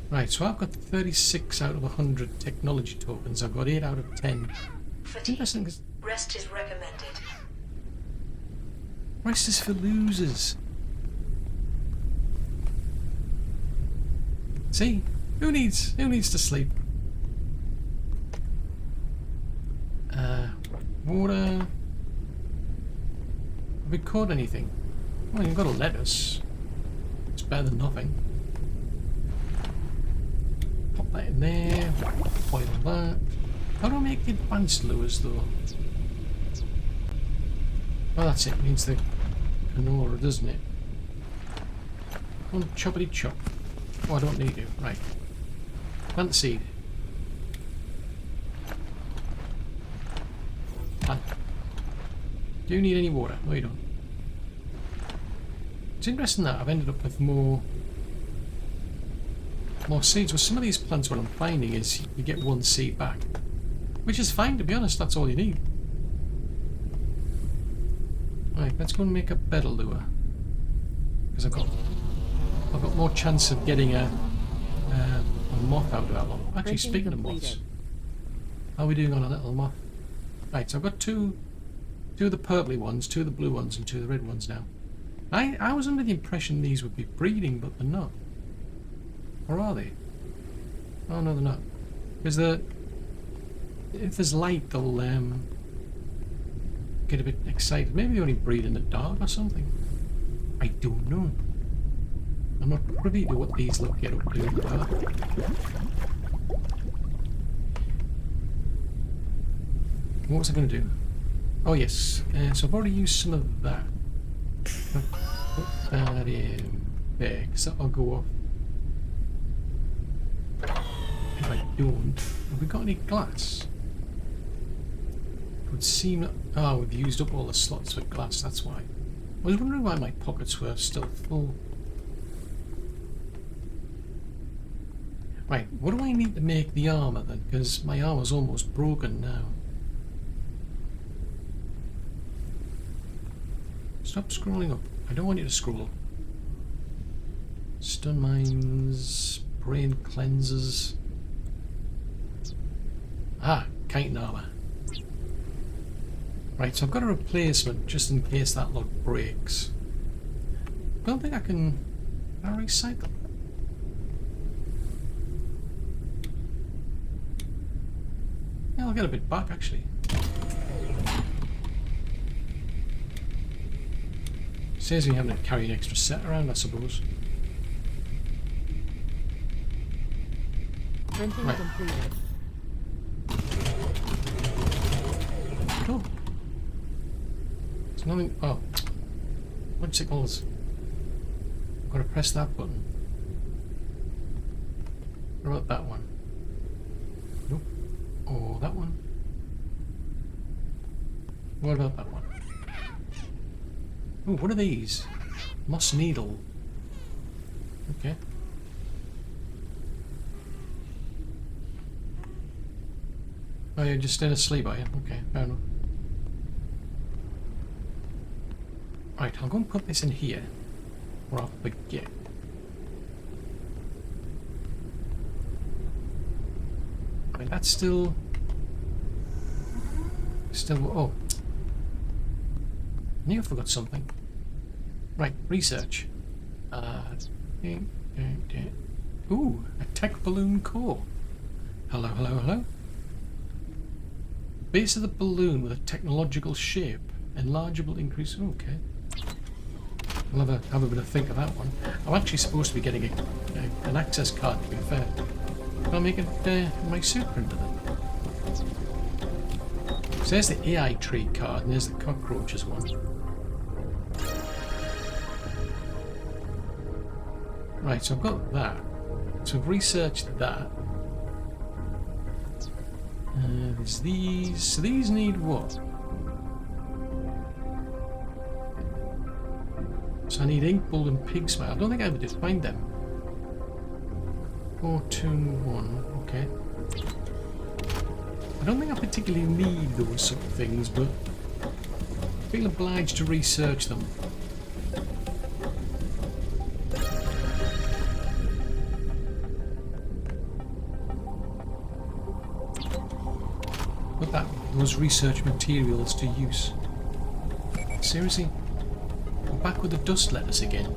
Right, so I've got 36 out of 100 technology tokens. I've got 8 out of 10. Interesting, 'cause Rest is recommended. rest is for losers. See? Who needs to sleep? Water. Have we caught anything? Well, you've got a lettuce. It's better than nothing. Pop that in there. Boil that. How do I make the advanced lures though? Well, that's it. It needs the canola, doesn't it? One choppity chop. Oh, I don't need to. Right. Plant seed. Plant. Do you need any water? No, you don't. It's interesting that I've ended up with more seeds. With some of these plants, what I'm finding is you get one seed back, which is fine, to be honest. That's all you need. Right, let's go and make a better lure, because I've got more chance of getting a moth out of that one. Actually, speaking of moths, how are we doing on a little moth? Right, so I've got two of the purpley ones, 2 of the blue ones, and 2 of the red ones now. I was under the impression these would be breeding, but they're not. Or are they? Oh no, they're not. Because if there's light, they'll get a bit excited. Maybe they only breed in the dark or something. I don't know. I'm not privy to what these look get up to in the dark. What was I going to do? Oh yes, so I've already used some of that. Put that in there, because that'll go off. If I don't, have we got any glass? It would seem that... Oh, we've used up all the slots for glass, that's why. I was wondering why my pockets were still full. Right, what do I need to make the armour then? Because my armour's almost broken now. Stop scrolling up. I don't want you to scroll. Stun mines, brain cleansers. Ah, chitin armour. Right, so I've got a replacement just in case that lot breaks. I don't think I can... Can I recycle? Yeah, I'll get a bit back actually. Saves me having to carry an extra set around, I suppose. Printing Right. completed. Cool. There's nothing. Oh. Obstacles. I've got to press that button. What about that one? Nope. Oh, that one. What about that one? Oh, what are these? Moss needle. Okay. Oh, you're just staying asleep, are you? Okay, fair enough. Right, I'll go and put this in here, or I'll forget. Right, that's still... oh. I knew I forgot something. Right, research. Ooh, a tech balloon core. Hello, hello, hello. Base of the balloon with a technological shape. Enlargeable increase. Okay. I'll have a bit of think of that one. I'm actually supposed to be getting an access card, to be fair. Can I make it my suit printer then? So there's the AI tree card and there's the cockroaches one. Right, so I've got that. So I've researched that. There's these. So these need what? So I need ink bulb and pig smile. I don't think I ever did find them. 421. Okay. I don't think I particularly need those sort of things, but I feel obliged to research them. Put those research materials to use. Seriously? We're back with the dust lettuce again.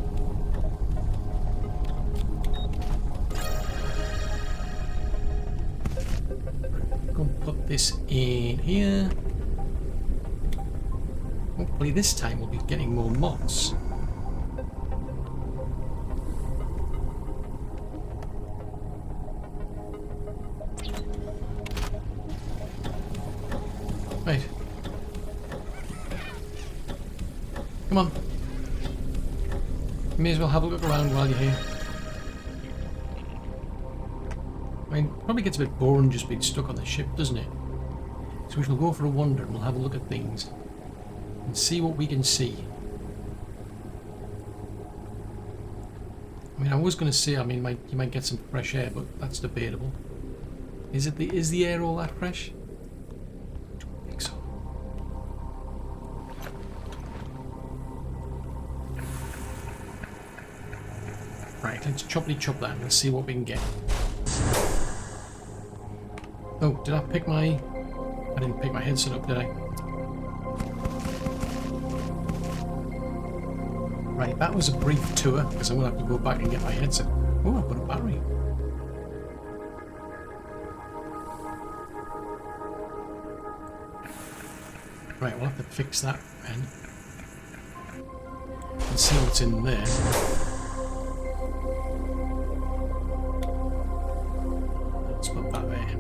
Go and put this in here. Hopefully this time we'll be getting more moths. Right. Come on. You may as well have a look around while you're here. I mean, it probably gets a bit boring just being stuck on the ship, doesn't it? So we shall go for a wander and we'll have a look at things and see what we can see. I mean, I was going to say, I mean, you might get some fresh air, but that's debatable. Is the air all that fresh? Right, let's choppity chop that and let's see what we can get. Oh, did I pick my... I didn't pick my headset up, did I? Right, that was a brief tour, because I'm going to have to go back and get my headset. Oh, I've got a battery. Right, we'll have to fix that then. Let's see what's in there. Let's put that there.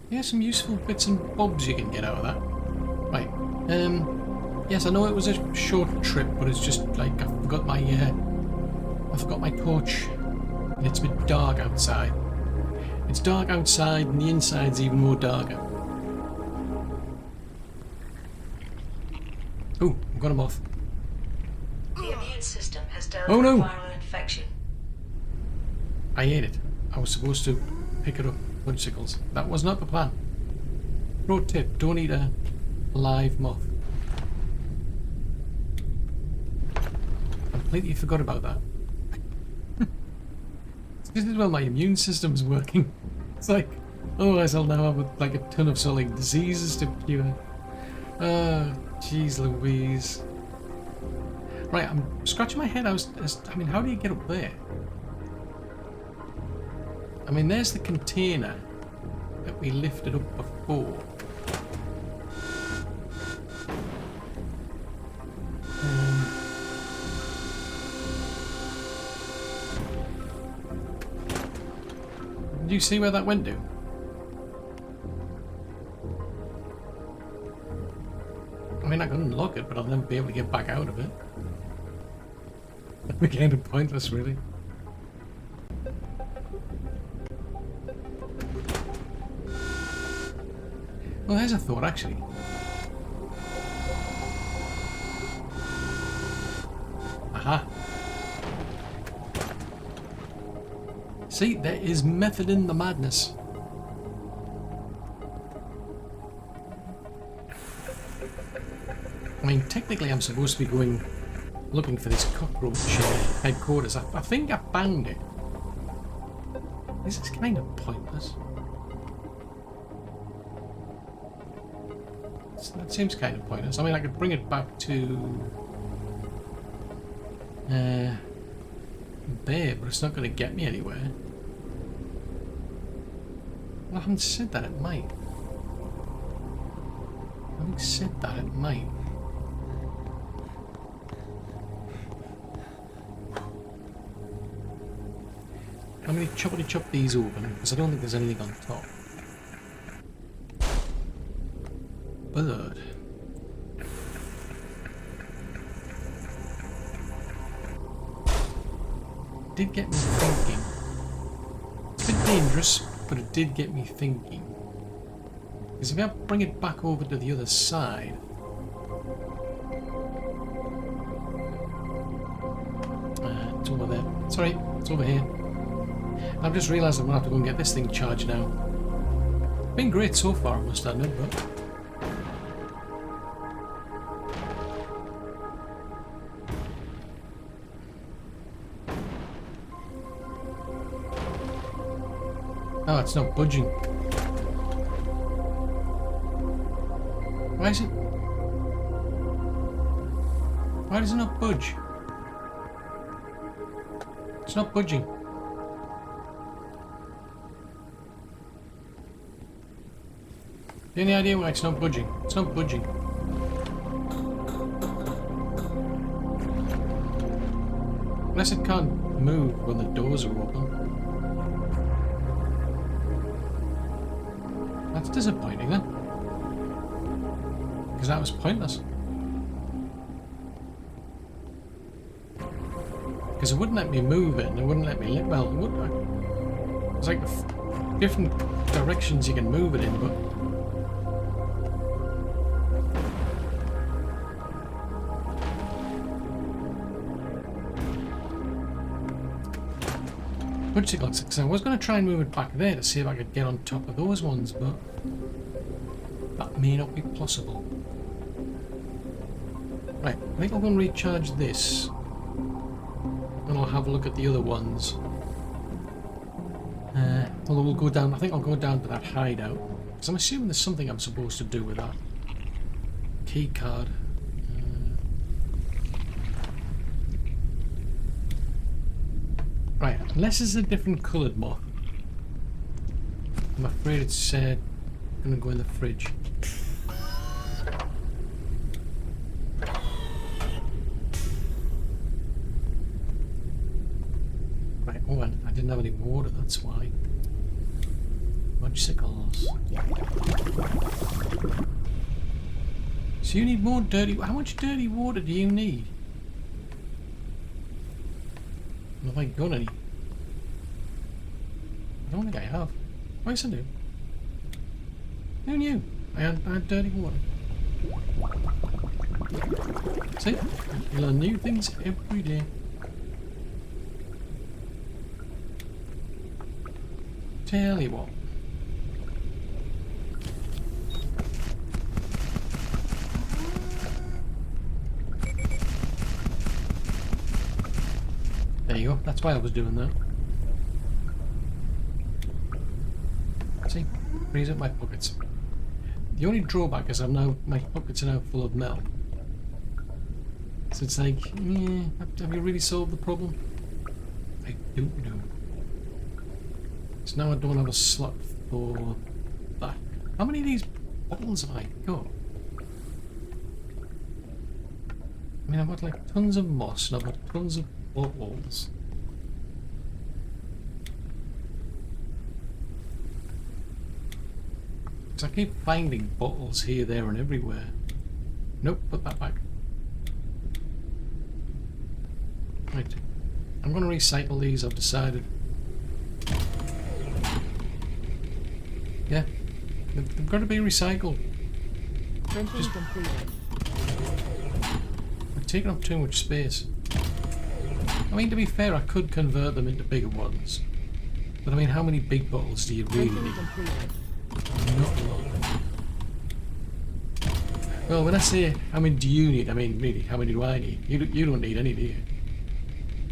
Yeah, some useful bits and bobs you can get out of that. Right. Yes, I know it was a short trip, but it's just like I forgot my torch, and it's a bit dark outside. It's dark outside, and the inside's even more darker. Oh, I've got a moth. The immune system has dealt Oh, no. with viral infection. I ate it. I was supposed to pick it up. Fudgesicles. That was not the plan. Pro tip: don't eat a live moth. Completely forgot about that. This is well my immune system's working. It's like, otherwise I'll now have like a ton of sort of like diseases to cure. Jeez Louise. Right, I'm scratching my head. I mean, how do you get up there? I mean, there's the container that we lifted up before. you see where that went to? I mean, I can unlock it, but I'll never be able to get back out of it. That'd be kind of pointless, really. Well, there's a thought, actually. Aha. See, there is method in the madness. I mean, technically I'm supposed to be going looking for this cockroach headquarters. I think I found it. This is kind of pointless. That seems kind of pointless. I mean, I could bring it back to there, but it's not going to get me anywhere. Well, I haven't said that it might. Having said that, it might. I'm going to choppity-chop these open, because I don't think there's anything on top. Bird. Did get me thinking. It's a bit dangerous, but it did get me thinking. Because if I bring it back over to the other side... it's over there. Sorry, it's over here. I've just realised I'm going to have to go and get this thing charged now. Been great so far, I must admit, but... Oh, it's not budging. Why is it... Why does it not budge? It's not budging. Any idea why it's not budging? It's not budging. Unless it can't move when the doors are open. That's disappointing then. Because that was pointless. Because it wouldn't let me move it and it wouldn't let me well, it would. There's like different directions you can move it in, but which it looks like. So I was going to try and move it back there to see if I could get on top of those ones, but that may not be possible. Right, I think I'll go and recharge this, and I'll have a look at the other ones. Although we'll go down, I think I'll go down to that hideout, because I'm assuming there's something I'm supposed to do with that key card. Right, unless it's a different coloured moth. I'm afraid it's going to go in the fridge. Right, oh, I didn't have any water, that's why. Mudgicles. So you need more dirty... How much dirty water do you need? Have I got any? I don't think I have. Oh, yes I do. Who knew? I had dirty water. See? You learn new things every day. Tell you what. There you go, that's why I was doing that. See? Frees up my pockets. The only drawback is my pockets are now full of metal. So it's like, have you really solved the problem? I don't know. So now I don't have a slot for that. How many of these bottles have I got? I mean, I've got like tons of moss and I've got tons of bottles. Because I keep finding bottles here, there and everywhere. Nope, put that back. Right. I'm going to recycle these, I've decided. Yeah. They've got to be recycled. Printing completed. They're taking up too much space. I mean, to be fair, I could convert them into bigger ones. But I mean, how many big bottles do you really Printing need? completed. Not a lot. Well, when I say how many do you need, I mean really, how many do I need? You don't need any, do you?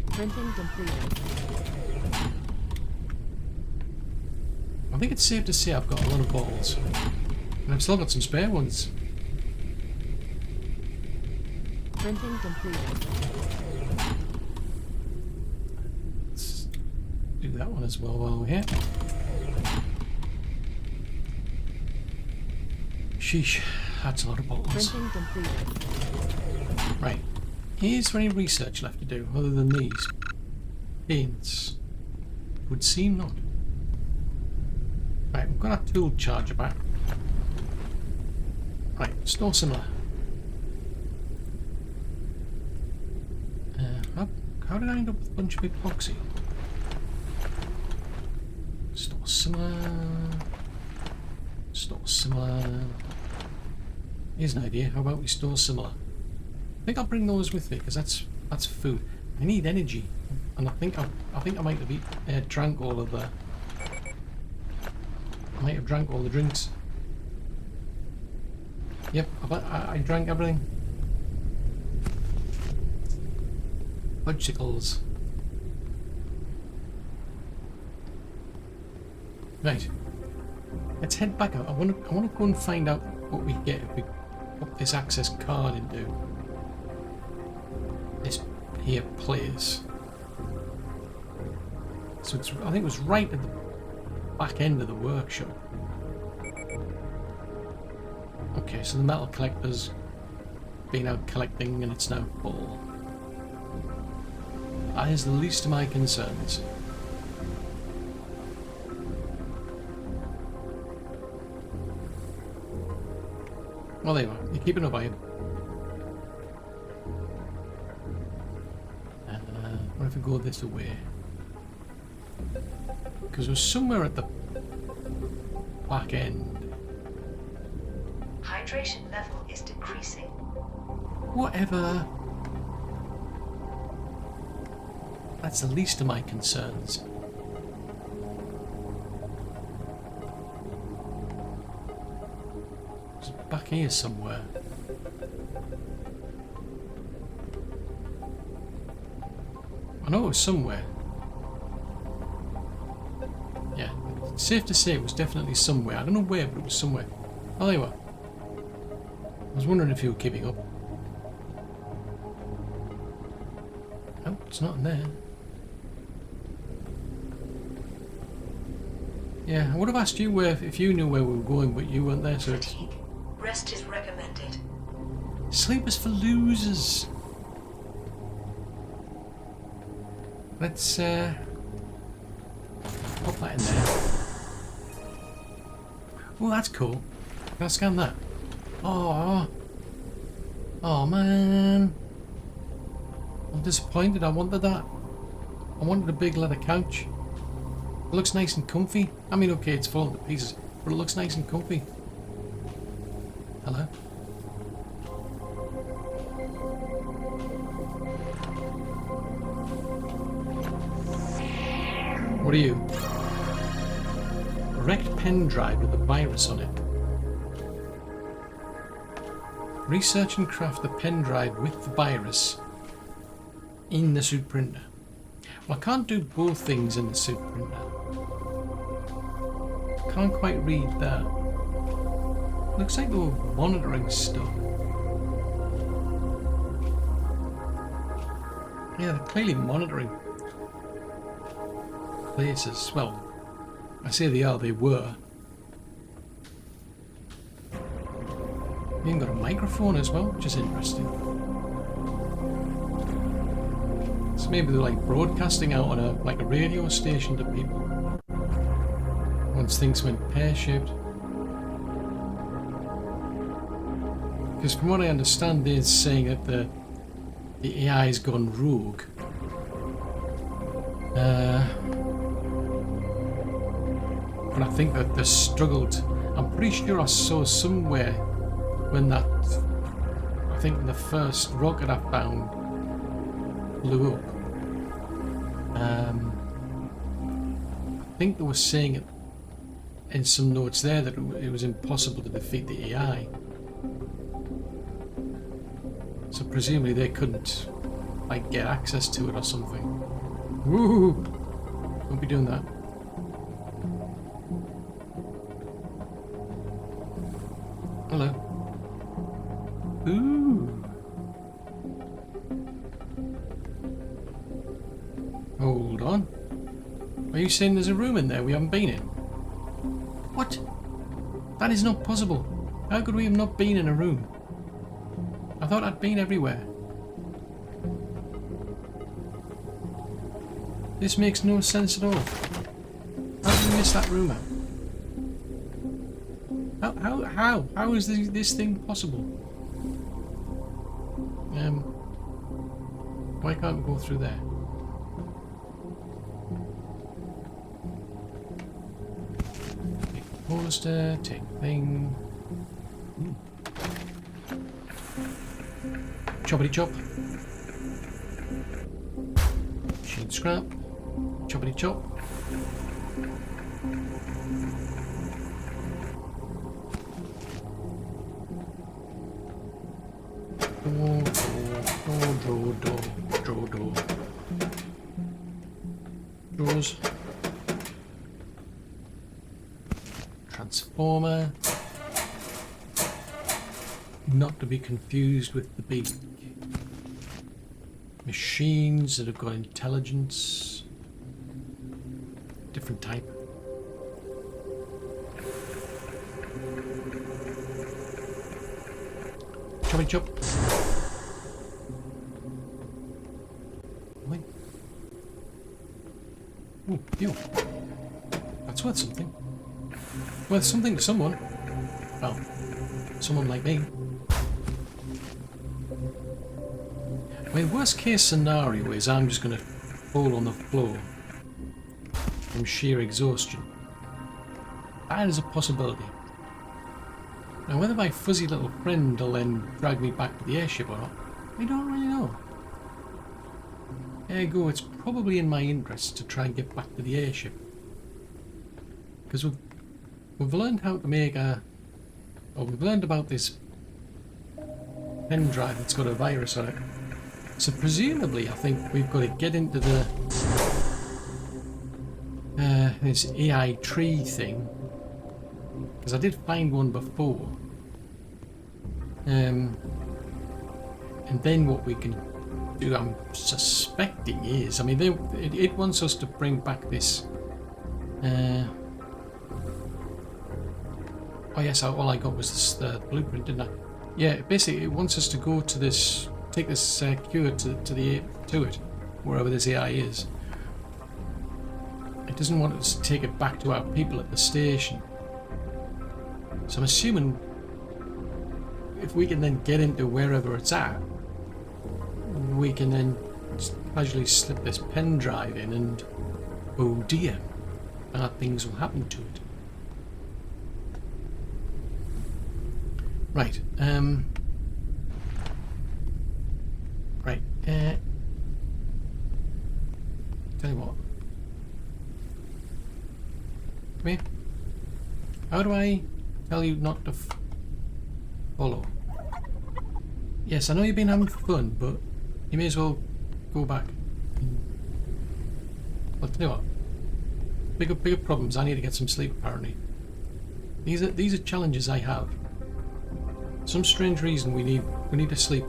Printing completed. I think it's safe to say I've got a lot of bottles. And I've still got some spare ones. Printing completed. Let's do that one as well while we're here. Sheesh, that's a lot of bottles. Printing completed. Right. Is there any research left to do other than these? Paints. Would seem not. Right, we've got our tool charger back. Right, store similar. How did I end up with a bunch of epoxy? Store similar. Store similar. Here's an idea. How about we store similar? I think I'll bring those with me because that's food. I need energy, and I think I might have drank all of the. I might have drank all the drinks. Yep, I drank everything. Fudgesicles. Right. Let's head back out. I want to go and find out what we get if we put this access card into this here place. So I think it was right at the back end of the workshop. Okay, so the metal collector's been out collecting and it's now full. That is the least of my concerns. Well, there you are. You're keeping up, are you? What if we go this way? Because we're somewhere at the back end. Hydration level is decreasing. Whatever. That's the least of my concerns. It's back here somewhere. I know it was somewhere. Yeah, it's safe to say it was definitely somewhere. I don't know where, but it was somewhere. Oh, there you are. I was wondering if you were keeping up. Oh, it's not in there. Yeah, I would have asked you if you knew where we were going, but you weren't there, so it's... Fatigue. Rest is recommended. Sleep is for losers. Let's pop that in there. Oh, that's cool. Can I scan that? Oh, oh man. I'm disappointed. I wanted that. I wanted a big leather couch. It looks nice and comfy. I mean, okay, it's falling to pieces, but it looks nice and comfy. Hello? What are you? A wrecked pen drive with a virus on it. Research and craft the pen drive with the virus in the suit printer. Well, I can't do both things in the suit printer. Can't quite read that. Looks like they were monitoring stuff. Yeah, they're clearly monitoring places. Well, I say they are, they were. You even got a microphone as well, which is interesting. So maybe they're like broadcasting out on a radio station to people. Once things went pear-shaped. Because from what I understand, they're saying that the AI's gone rogue. But I think that they struggled. I'm pretty sure I saw somewhere when that, I think when the first rocket I found blew up. I think they were saying it in some notes there that it was impossible to defeat the AI. So presumably they couldn't like get access to it or something. Woo! Don't be doing that. Hello. Ooh. Hold on. Are you saying there's a room in there we haven't been in? What? That is not possible. How could we have not been in a room? I thought I'd been everywhere. This makes no sense at all. How did we miss that room out? How is this thing possible? Why can't we go through there? Take poster, take thing. Ooh. Choppity chop. Machine scrap. Choppity chop. Door. Doors. Transformer. Not to be confused with the big machines that have got intelligence. Different type. Choppity chop. Wait. Ooh, you. That's worth something. Worth something to someone. Well, someone like me. I mean, worst case scenario is I'm just going to fall on the floor from sheer exhaustion. That is a possibility. Now, whether my fuzzy little friend will then drag me back to the airship or not, I don't really know. Ergo, it's probably in my interest to try and get back to the airship. Because we've learned how to make we've learned about this pen drive that's got a virus on it. So presumably, I think we've got to get into the this AI tree thing, because I did find one before. And then what we can do, I'm suspecting, is, I mean, it wants us to bring back this. Oh yes, all I got was this blueprint, didn't I? Yeah, basically, it wants us to go to this. Take this cure to it, wherever this AI is. It doesn't want us to take it back to our people at the station. So I'm assuming if we can then get into wherever it's at, we can then just casually slip this pen drive in and, oh dear, bad things will happen to it. Right, right, tell you what. Come here. How do I tell you not to follow? Yes, I know you've been having fun, but you may as well go back. Well, tell you what. Bigger problems. I need to get some sleep, apparently. These are challenges I have. Some strange reason we need to sleep.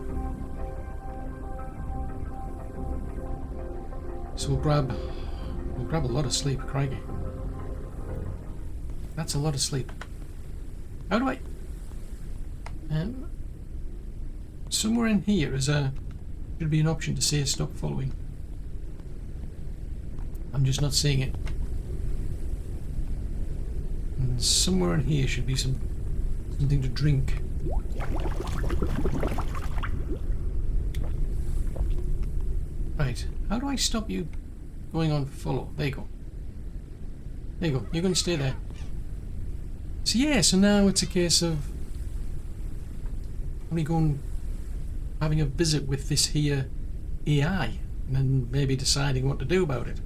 So we'll grab a lot of sleep, crikey. That's a lot of sleep. How do I? Somewhere in here should be an option to say stop following. I'm just not seeing it. And somewhere in here should be some Something to drink. Right, how do I stop you going on follow? There you go. There you go, you're going to stay there. So yeah, so now it's a case of me going having a visit with this here AI and then maybe deciding what to do about it.